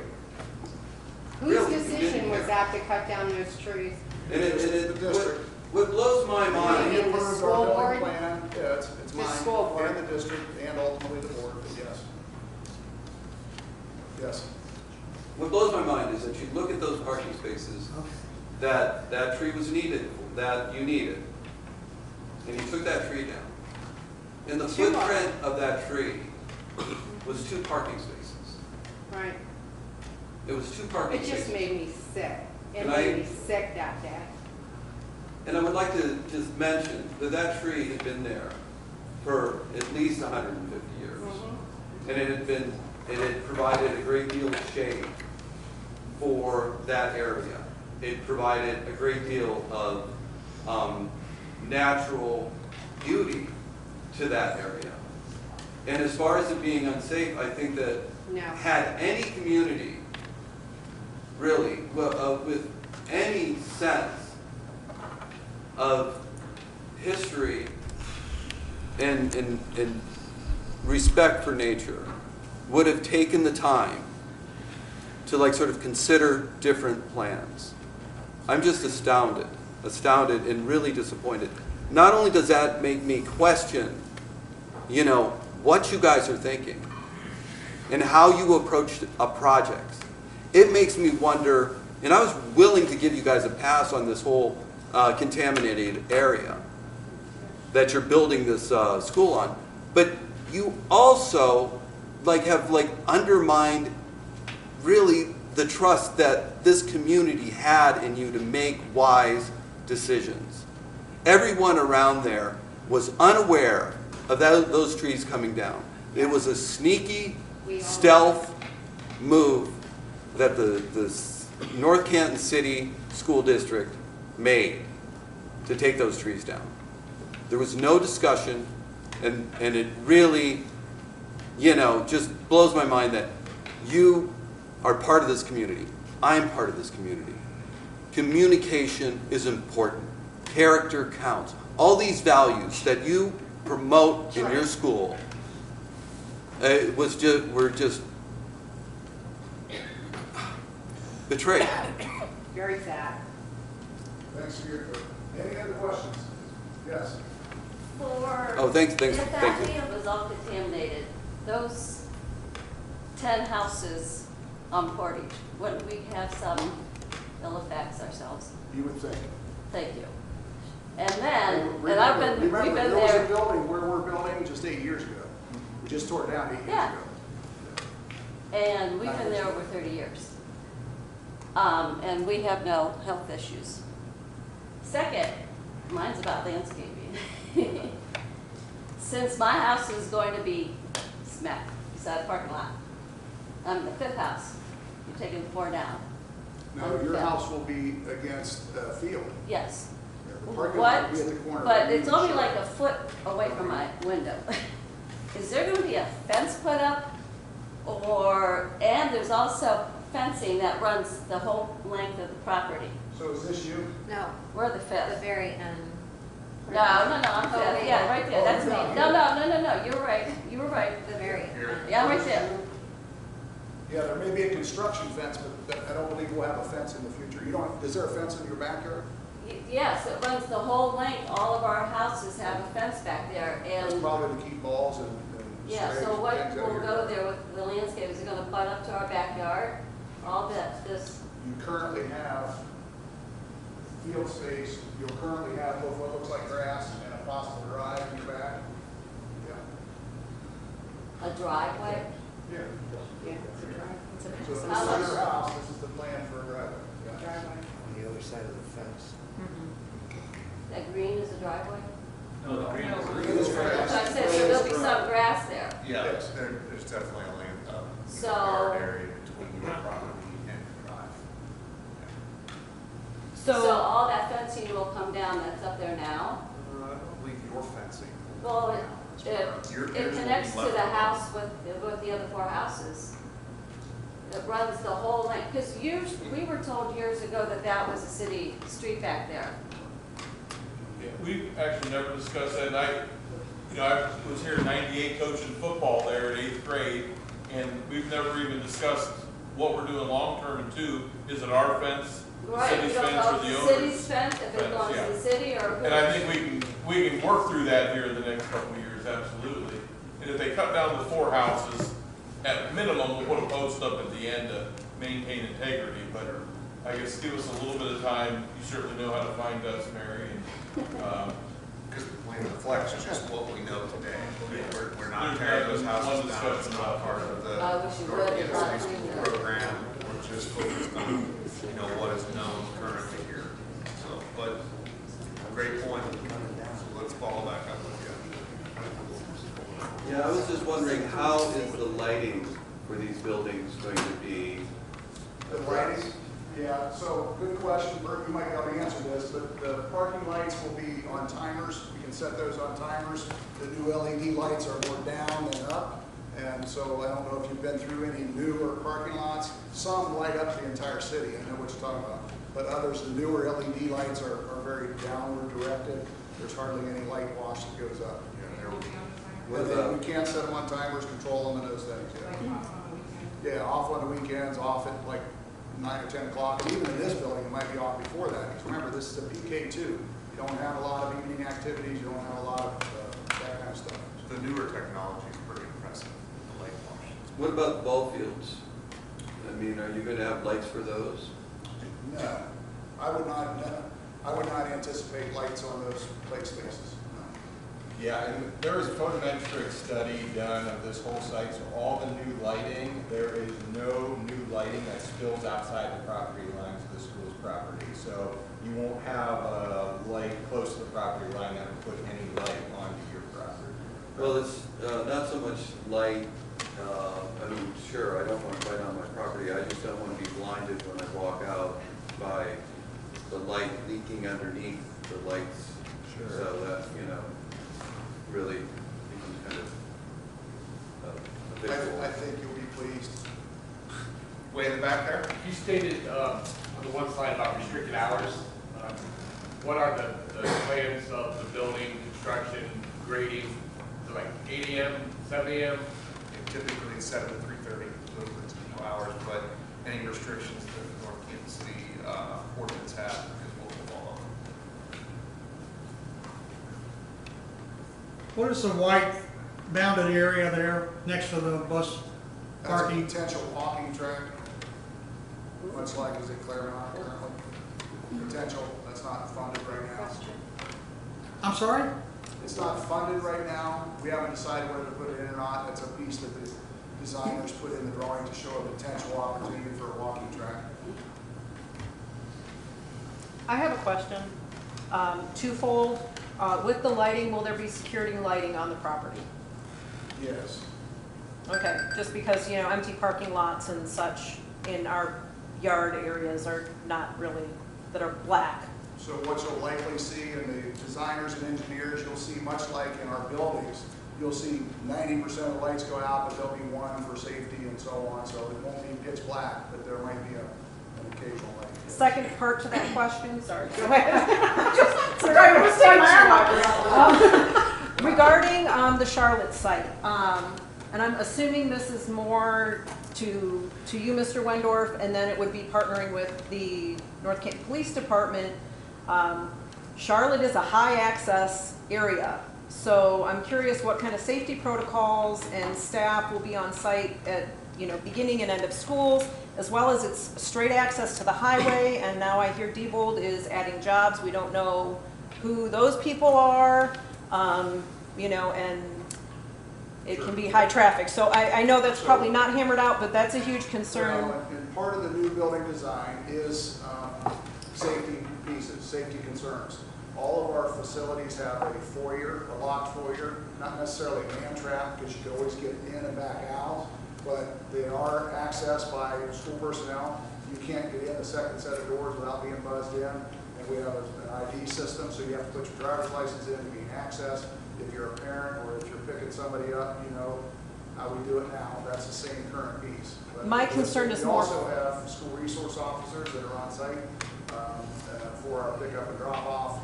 Whose Really? decision was that to cut down those trees? And The district. what blows my We mind, the approved school our board? building plan. Yeah, it's The mine. school board. And the district and ultimately the board, but yes. Yes. what blows my mind is that you look at those parking spaces that tree was needed, that you needed, and you took that tree down. And the Too much. footprint of that tree was 2 parking spaces. Right. It was 2 parking It spaces. just made me sick. It Can made I- me sick that day. And I would like to just mention that that tree had been there for at least 150 years. And it had provided a great deal of shade for that area. It provided a great deal of natural beauty to that area. And as far as it being unsafe, I think that No. had any community, really, with any sense of history and respect for nature, would have taken the time to like sort of consider different plans. I'm just astounded and really disappointed. Not only does that make me question, what you guys are thinking and how you approached a project, it makes me wonder, and I was willing to give you guys a pass on this whole contaminated area that you're building this school on, but you also have undermined really the trust that this community had in you to make wise decisions. Everyone around there was unaware of those trees coming down. It was a sneaky, stealth move that the North Canton City School District made to take those trees down. There was no discussion, and it really, just blows my mind that you are part of this community. I'm part of this community. Communication is important. Character counts. All these values that you promote in your school were just betrayed. Very sad. Thanks for your input. Any other questions? Yes. Oh, thanks. If that field was all contaminated, those 10 houses on Portage, wouldn't we have some ill effects ourselves? You would think. Thank you. And then, we've been Remember, there was a there. building where we're building just 8 years ago. We just tore it down 8 years Yeah. ago. And we've been there over 30 years. And we have no health issues. Second, mine's about landscaping. Since my house is going to be smack beside a parking lot, I'm the 5th house. You're taking the 4 down. No, your house will be against the field. Yes. The parking lot will be at the corner. But it's only like a foot away from my window. Is there going to be a fence put up? And there's also fencing that runs the whole length of the property. So is this you? No, We're the 5th. the very end. No, I'm 5th. Yeah, right there. That's me. No. You're right. You were right. The very end. Yeah, I'm right there. Yeah, there may be a construction fence, but I don't believe we'll have a fence in the future. Is there a fence in your backyard? Yes, it runs the whole length. All of our houses have a fence back there, It's and probably to keep balls and yeah. strays So and what things out will of go your- there with the landscape? Is it going to butt up to our backyard? All this. You currently have field space. You'll currently have both what looks like grass and a possible drive in your back. Yeah. A driveway. Yeah. Yeah, it's a drive. So if this is How much- your house, this is the plan for a driveway. Yeah. Driveway. On the other side of the fence. That green is a driveway. No, the green Green is So grass. I said, so there'll be some grass there. Yeah, there's definitely a land, So- yard area between your property and the drive. So all that fencing will come down that's up there now. I don't believe your fencing. Well, Yours will it be connects to left the alone. house with the other 4 houses. It runs the whole length, because we were told years ago that that was a city street back there. Yeah, we actually never discussed that, and I was here in '98 coaching football there in 8th grade, and we've never even discussed what we're doing long-term, and 2, is it our fence, the Right, city's we don't fence, know or if the the owner's city's fence, if it fence, belongs yeah. to the city or who. And I think we can work through that here in the next couple of years, absolutely. And if they cut down the 4 houses, at minimum, we'll put a post up at the end to maintain integrity, but I guess give us a little bit of time. You certainly know how to find us, Mary. Because the plan reflects just what we know today. We're not There's tearing those one houses down, discussion it's not about part of the I wish you North would, Kansas but City I School agree. program. We're just focused on, what is known currently here. So, but, great point. So let's follow back up with you. Yeah, I was just wondering, how is the lighting for these buildings going to be The addressed? lighting? Yeah, so good question, Bert, you might be able to answer this, but the parking lights will be on timers. You can set those on timers. The new LED lights are more down than up. And so I don't know if you've been through any newer parking lots. Some light up the entire city, I know what you're talking about. But others, the newer LED lights are very downward directed. There's hardly any light wash that goes up. What And then about- you can't set them on timers, control them and those things, yeah. Yeah, off on the weekends, off at like 9 or 10 o'clock. And even in this building, it might be off before that. Because remember, this is a PK2. You don't have a lot of evening activities. You don't have a lot of that kind of stuff. The newer technology is pretty impressive, the light wash. What about the ball fields? I mean, are you going to have lights for those? No, I would not anticipate lights on those play spaces. No. Yeah, and there was a photometric study done of this whole site, so all the new lighting, there is no new lighting that spills outside the property lines of the school's property. So you won't have a light close to the property line that would put any light onto your property. Well, it's not so much light. I mean, sure, I don't want to light on my property. I just don't want to be blinded when I walk out by the light leaking underneath the lights. Sure. So that, really becomes kind of a visual. I think you'll be pleased. Way in the back there? You stated on the one slide about restricted hours. What are the plans of the building, construction, grading? Is it like 8 AM, 7 AM? Typically it's 7 to 3:30, those are the typical hours, but any restrictions that the North Canton City ordinance have is what we'll follow. What is the white bounded area there next to the bus That's a parking? potential walking track, much like is at Clearmount currently. Potential, that's not funded right now. I'm sorry? It's not funded right now. We haven't decided whether to put it in or not. That's a piece that the designers put in the drawing to show a potential opportunity for a walking track. I have a question, twofold. With the lighting, will there be security lighting on the property? Yes. Okay, just because, empty parking lots and such in our yard areas are not really, that are black. So what you'll likely see in the designers and engineers, you'll see much like in our buildings, you'll see 90% of the lights go out, but there'll be one for safety and so on. So it won't be pitch black, but there might be an occasional light. Second part to that question, sorry. Go ahead. Regarding the Charlotte site, and I'm assuming this is more to you, Mr. Wendorf, and then it would be partnering with the North Canton Police Department. Charlotte is a high access area, so I'm curious what kind of safety protocols and staff will be on site at beginning and end of schools, as well as its straight access to the highway. And now I hear Diebold is adding jobs. We don't know who those people are, and it can be high traffic. So I know that's probably not hammered out, but that's a huge concern. Well, and part of the new building design is safety pieces, safety concerns. All of our facilities have a foyer, a locked foyer, not necessarily a man trap because you can always get in and back out, but they are accessed by school personnel. You can't get in the second set of doors without being buzzed in, and we have an ID system, so you have to put your driver's license in to gain access. If you're a parent or if you're picking somebody up, you know how we do it now. That's the same current piece. But My concern is we more. also have school resource officers that are on site for our pickup and drop off.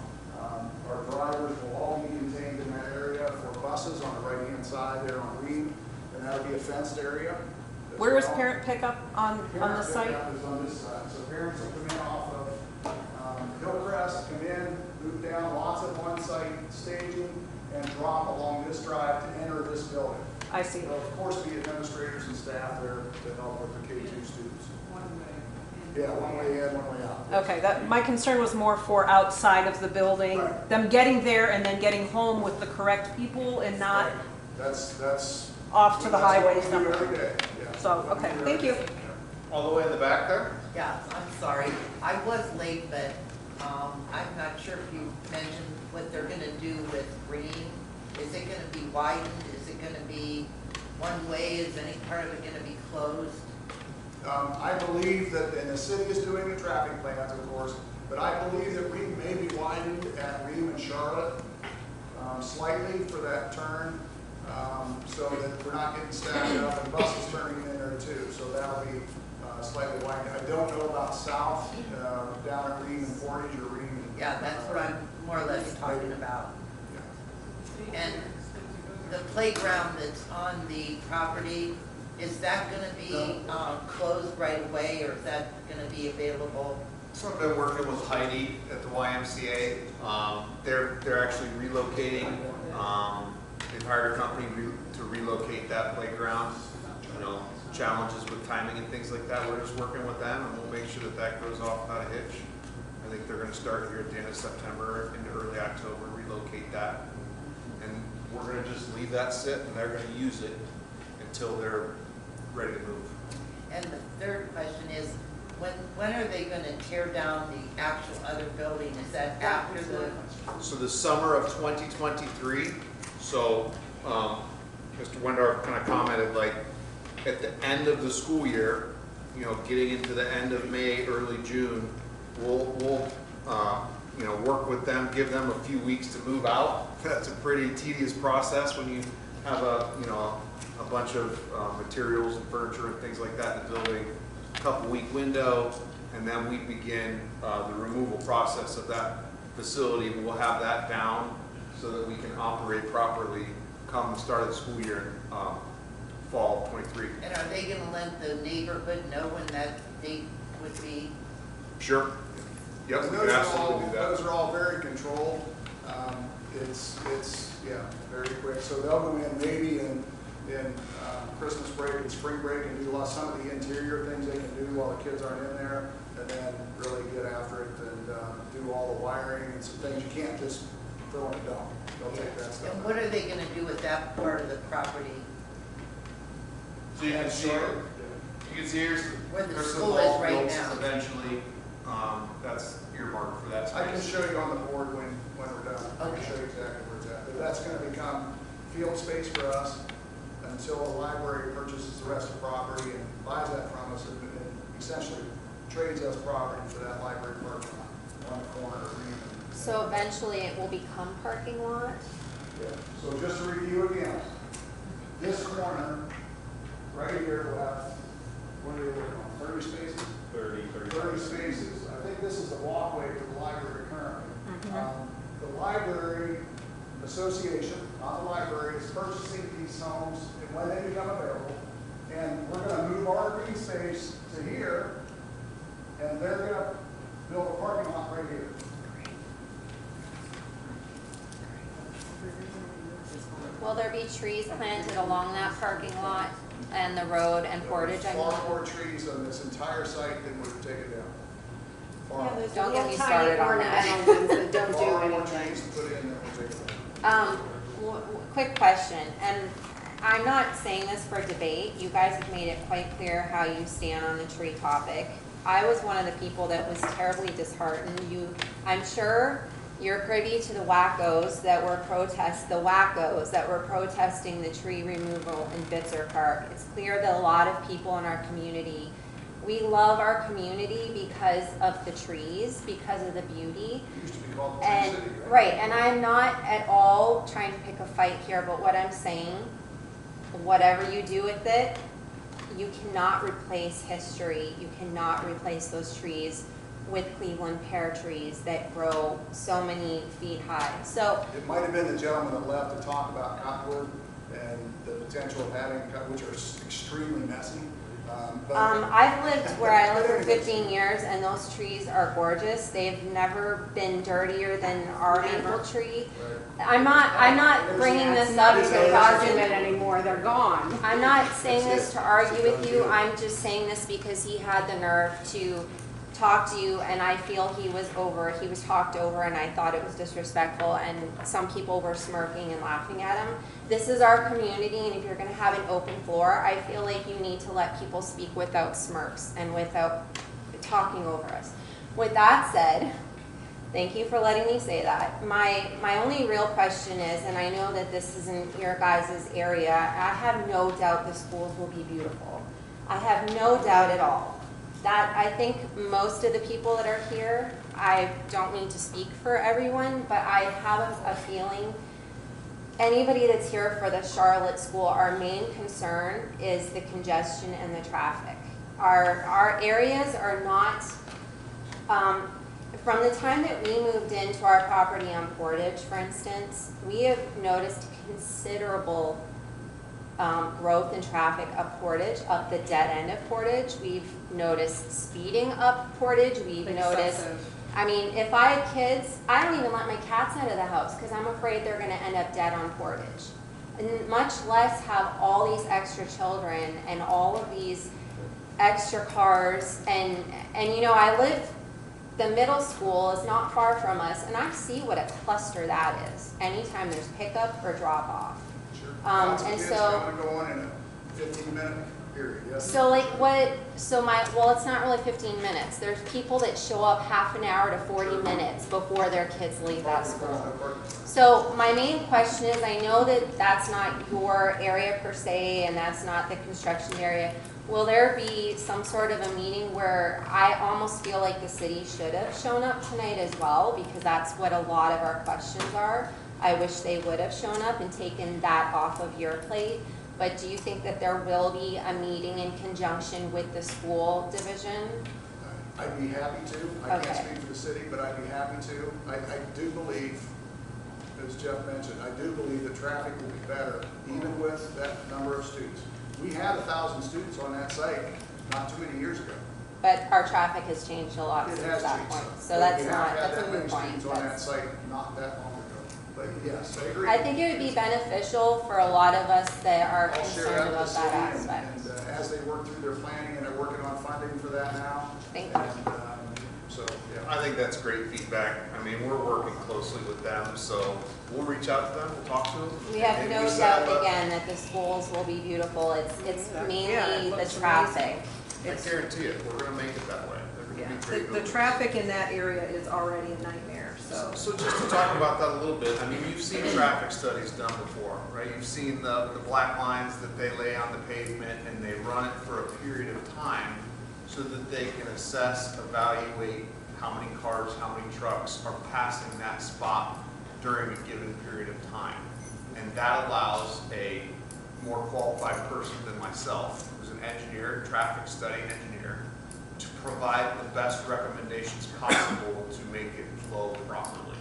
Our drivers will all be contained in that area for buses on the right-hand side there on Reed, and that'll be a fenced area. Where is parent pickup on the site? Parent pickup is on this side, so parents will come in off of Hillcrest, come in, move down, lots of on-site staging, and drop along this drive to enter this building. I see. There'll of course be administrators and staff there to help with the K-2 students. Yeah, one way in, one way out. Okay, my concern was more for outside of the building, Right. them getting there and then getting home with the correct people and not Right. That's off to the that's what highway we do somewhere. every day. Yeah. So, okay, thank you. All the way in the back there? Yeah, I'm sorry. I was late, but I'm not sure if you mentioned what they're gonna do with Green. Is it gonna be widened? Is it gonna be one way? Is any part of it gonna be closed? I believe that, and the city is doing the traffic plans, of course, but I believe that Reed may be widened at Reed and Charlotte slightly for that turn, so that we're not getting stacked up and buses turning in there too. So that'll be slightly widened. I don't know about south, down at Reed and Portage or Reed. Yeah, that's what I'm more or less talking about. And the playground that's on the property, is that gonna be closed right away, or is that gonna be available? So I've been working with Heidi at the YMCA. They're actually relocating. They've hired a company to relocate that playground. Challenges with timing and things like that. We're just working with them, and we'll make sure that that goes off without a hitch. I think they're going to start here at the end of September into early October, relocate that, and we're going to just leave that sit, and they're going to use it until they're ready to move. And the third question is, when are they gonna tear down the actual other building? Is that after the? So the summer of 2023. So Mr. Wendorf kind of commented, like at the end of the school year, getting into the end of May, early June, we'll work with them, give them a few weeks to move out. That's a pretty tedious process when you have a bunch of materials and furniture and things like that in the building, a couple week window, and then we begin the removal process of that facility. We'll have that down so that we can operate properly come the start of the school year in fall 23. And are they gonna let the neighborhood know when that date would be? Sure. Yep, we can absolutely do that. Those are all very controlled. Yeah, very quick. So they'll go in maybe in Christmas break and spring break and do some of the interior things they can do while the kids aren't in there, and then really get after it and do all the wiring and some things you can't just throw in a dump. They'll take that stuff. And what are they gonna do with that part of the property? So you can see here, Where the there's some school is ball right fields now. eventually. That's earmarked for that space. I can show you on the board when we're done. I can show you exactly where it's at. But that's going to become field space for us until the library purchases the rest of the property and buys that from us and essentially trades us property for that library parking lot on the corner of Greentown. So eventually it will become parking lot? Yeah. So just to review again, this corner right here will have, what are they working on, 30 spaces? 30 spaces. I think this is the walkway to the library currently. The library association, not the library, is purchasing these homes and when they become available. And we're going to move our green space to here, and they're going to build a parking lot right here. Will there be trees planted along that parking lot and the road and Portage? Far more trees on this entire site than would take it down. Far more. Don't get me started on that. Far more trees to put in than would take it down. Quick question, and I'm not saying this for debate. You guys have made it quite clear how you stand on the tree topic. I was one of the people that was terribly disheartened. I'm sure you're privy to the wackos that were protesting the tree removal in Bitzer Park. It's clear that a lot of people in our community, we love our community because of the trees, because of the beauty. It used to be called the And Tree City, right, and I'm not at all trying to pick a fight here, but what I'm saying, whatever you do with it, you cannot replace history. You cannot replace those trees with Cleveland pear trees that grow so many feet high. So it might have been the gentleman that left to talk about Cottonwood and the potential of having, which are extremely messy. I've lived where I lived for 15 years, and those trees are gorgeous. They've never been dirtier than our maple tree. I'm not bringing this up to cause it anymore. They're gone. I'm not saying this to argue with you. I'm just saying this because he had the nerve to talk to you, and I feel he was talked over, and I thought it was disrespectful, and some people were smirking and laughing at him. This is our community, and if you're going to have an open floor, I feel like you need to let people speak without smirks and without talking over us. With that said, thank you for letting me say that. My only real question is, and I know that this isn't your guys' area, I have no doubt the schools will be beautiful. I have no doubt at all. That I think most of the people that are here, I don't mean to speak for everyone, but I have a feeling anybody that's here for the Charlotte school, our main concern is the congestion and the traffic. Our areas are not, from the time that we moved into our property on Portage, for instance, we have noticed considerable growth in traffic up Portage, up the dead end of Portage. We've noticed speeding up Portage. We've noticed, I mean, if I had kids, I don't even let my cats out of the house because I'm afraid they're going to end up dead on Portage. And much less have all these extra children and all of these extra cars. And you know, I live, the middle school is not far from us, and I see what a cluster that is anytime there's pickup or drop off. Lots of And kids so, coming and going, and 15-minute period, yes. So like what, well, it's not really 15 minutes. There's people that show up half an hour to 40 minutes before their kids leave that school. So my main question is, I know that that's not your area per se, and that's not the construction area. Will there be some sort of a meeting where I almost feel like the city should have shown up tonight as well, because that's what a lot of our questions are. I wish they would have shown up and taken that off of your plate. But do you think that there will be a meeting in conjunction with the school division? I'd be happy to. I can't speak for the city, but I'd be happy to. I do believe, as Jeff mentioned, I do believe that traffic will be better, even with that number of students. We had 1,000 students on that site not too many years ago. But our traffic has changed a lot since that point. So that's not, that's a moot point. Students on that site not that long ago. But yes, I agree. I think it would be beneficial for a lot of us that are concerned about that aspect. And as they work through their planning, and they're working on funding for that now. Thank you. So, Yeah, I think that's great feedback. I mean, we're working closely with them, so we'll reach out to them, we'll talk to them. We have Maybe no set up doubt a- again that the schools will be beautiful. It's mainly the traffic. I guarantee it, we're gonna make it that way. They're gonna be great The buildings. traffic in that area is already a nightmare, so. So just to talk about that a little bit, I mean, you've seen traffic studies done before, right? You've seen the black lines that they lay on the pavement, and they run it for a period of time so that they can assess, evaluate how many cars, how many trucks are passing that spot during a given period of time. And that allows a more qualified person than myself, who's an engineer, traffic study engineer, to provide the best recommendations possible to make it flow properly.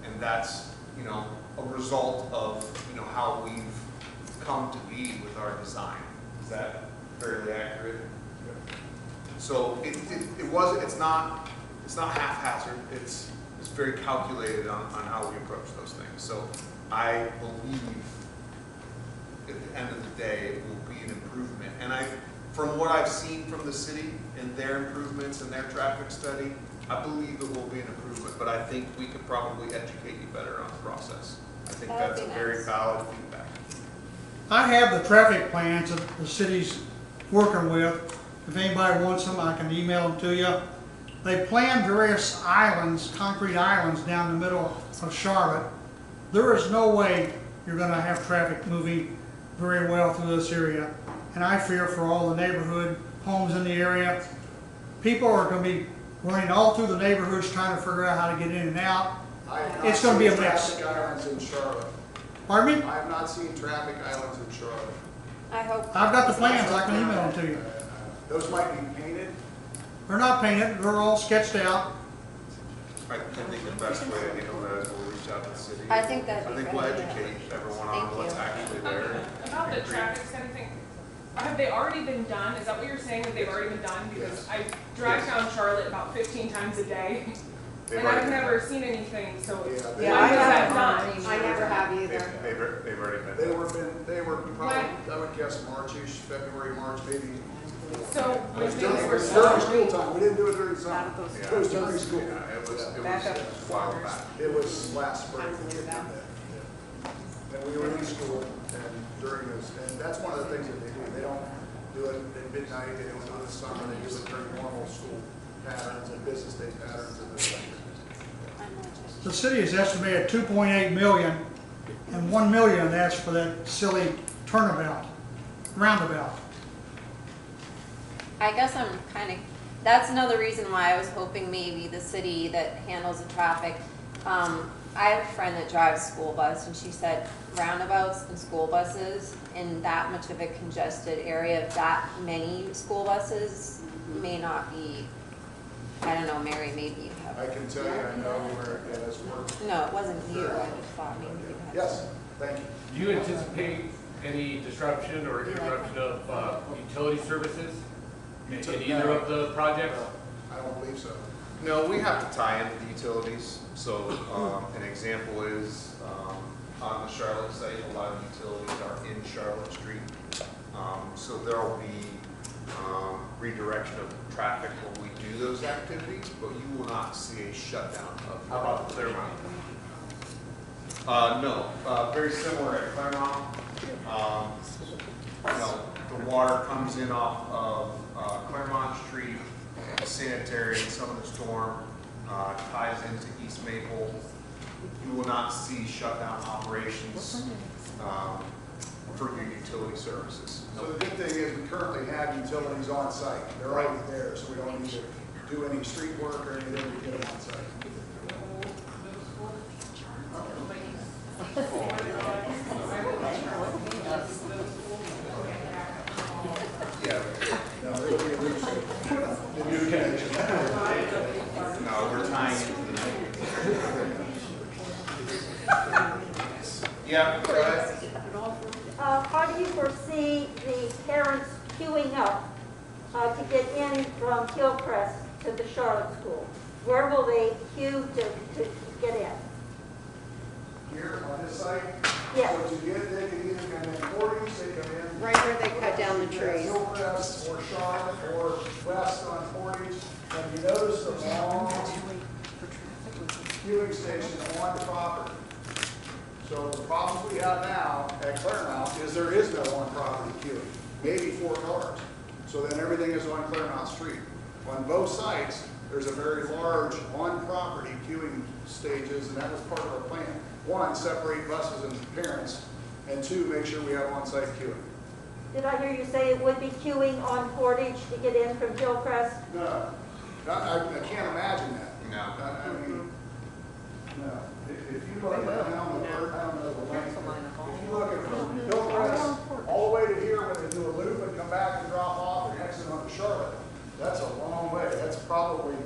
And that's, you know, a result of, you know, how we've come to be with our design. Is that fairly accurate? So it's not haphazard. It's very calculated on how we approach those things. So I believe at the end of the day, it will be an improvement. And from what I've seen from the city and their improvements and their traffic study, I believe it will be an improvement, but I think we could probably educate you better on the process. I think that's a very valid feedback. I have the traffic plans that the city's working with. If anybody wants them, I can email them to you. They plan various islands, concrete islands down the middle of Charlotte. There is no way you're going to have traffic moving very well through this area. And I fear for all the neighborhood homes in the area. People are going to be running all through the neighborhoods trying to figure out how to get in and out. It's going to be a mess. Traffic islands in Charlotte. Pardon me? I have not seen traffic islands in Charlotte. I hope. I've got the plans. I can email them to you. Those might be painted. They're not painted. They're all sketched out. I think the best way to handle that is we'll reach out to the city. I think that'd be I think great. we'll educate everyone on Thank what's you. actually there. About the traffic study thing, have they already been done? Is that what you're saying, that they've already been done? Because I drive down Charlotte about 15 times a day, and I've never seen anything, so when was that done? I never have either. They've already been. They were probably, I would guess March-ish, February, March, maybe. So It was when during things were school starting, time. We didn't do it during summer. Yeah. It was during school. Yeah, it was a while back. It was last spring. And we were in school and during this, and that's one of the things that they do. They don't do it at midnight, they don't do it in the summer, they do it during normal school patterns and business day patterns and those things. The city has estimated 2.8 million, and 1 million of that's for that silly roundabout. I guess I'm that's another reason why I was hoping maybe the city that handles the traffic. I have a friend that drives school bus, and she said roundabouts and school buses in that much of a congested area of that many school buses may not be, I don't know, Mary, maybe you have. I can tell you, I know where it has worked. No, it wasn't you. I just thought maybe you had. Yes, thank you. Do you anticipate any disruption or interruption of utility services in either of the projects? I don't believe so. No, we have to tie into the utilities. So an example is on the Charlotte site, a lot of utilities are in Charlotte Street. So there will be redirection of traffic when we do those activities, but you will not see a shutdown of. How about Clearmount? No, very similar at Clearmount. The water comes in off of Clearmount Street, sanitary, and some of the storm ties into East Maple. You will not see shutdown operations for your utility services. So the good thing is we currently have utilities on site. They're already there, so we don't need to do any street work or anything to get them on site. Yeah. No, there'll be a new connection. No, we're tying into the Yeah, go ahead. How do you foresee the parents queuing up to get in from Hillcrest to the Charlotte School? Where will they queue to get in? Here on this site? Yes. So to get, they can either come in 40s, they come in. Right where they cut down the trees. Hillcrest or Charlotte or west on 40s. And you notice the long queuing station on property. So the problem we have now at Clearmount is there is no on-property queuing, maybe 4 cars. So then everything is on Clearmount Street. On both sites, there's a very large on-property queuing stages, and that was part of our plan. 1, separate buses and parents, and 2, make sure we have on-site queuing. Did I hear you say it would be queuing on Portage to get in from Hillcrest? No, I can't imagine that. No. I mean, no. If you look at Hammond, if you look at from Hillcrest all the way to here, when they do a loop and come back and drop off and exit onto Charlotte, that's a long way. That's probably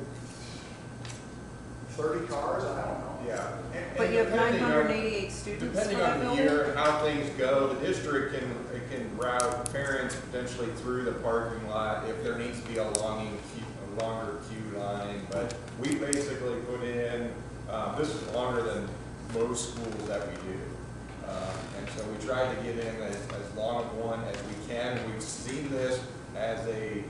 30 cars, I don't know. Yeah. But you have 988 students for Depending that on the building? year and how things go, the district can route parents potentially through the parking lot if there needs to be a longer queue line. But we basically put in, this is longer than most schools that we do. And so we try to get in as long of one as we can. We've seen this as a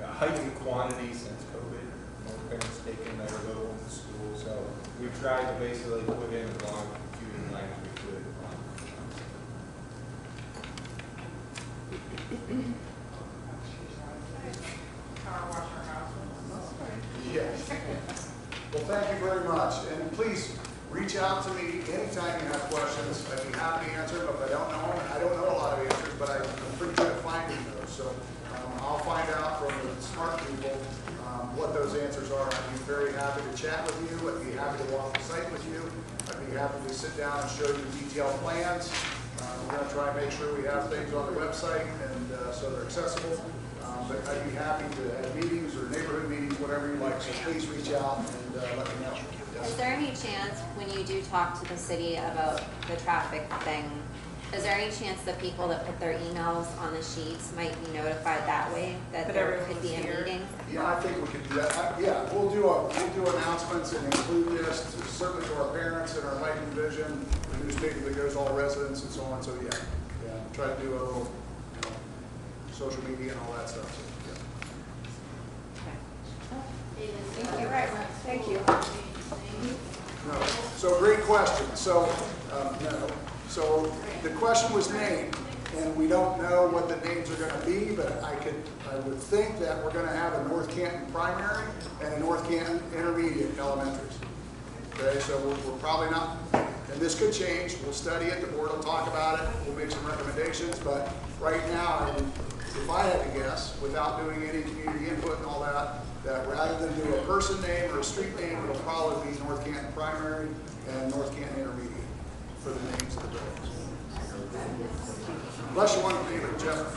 heightened quantity since COVID. More parents taking their little ones to school. So we've tried to basically put in as long a queuing line as we could. Yes. Well, thank you very much. And please reach out to me anytime you have questions. I'd be happy to answer them. If I don't know them, I don't know a lot of answers, but I'm pretty good at finding those. So I'll find out from the smart people what those answers are. I'd be very happy to chat with you. I'd be happy to walk the site with you. I'd be happy to sit down and show you detailed plans. We're going to try and make sure we have things on the website and so they're accessible. But I'd be happy to have meetings or neighborhood meetings, whatever you like. So please reach out and let me know. Is there any chance when you do talk to the city about the traffic thing, is there any chance that people that put their emails on the sheets might be notified that way, that there could be a meeting? Yeah, I think we could do that. Yeah, we'll do announcements and include this certainly to our parents and our Light and Vision, the newspaper that goes all residents and so on. So yeah, try to do a little social media and all that stuff. So, yeah. Thank you. Thank you. No. So great question. So no. So the question was named, and we don't know what the names are going to be, but I would think that we're going to have a North Canton primary and a North Canton intermediate elementaries. Okay, so we're probably not, and this could change. We'll study it. The board will talk about it. We'll make some recommendations. But right now, if I had to guess, without doing any community input and all that, that rather than do a person name or a street name, it'll probably be North Canton primary and North Canton intermediate for the names of the buildings. Unless you want to name it Jeff.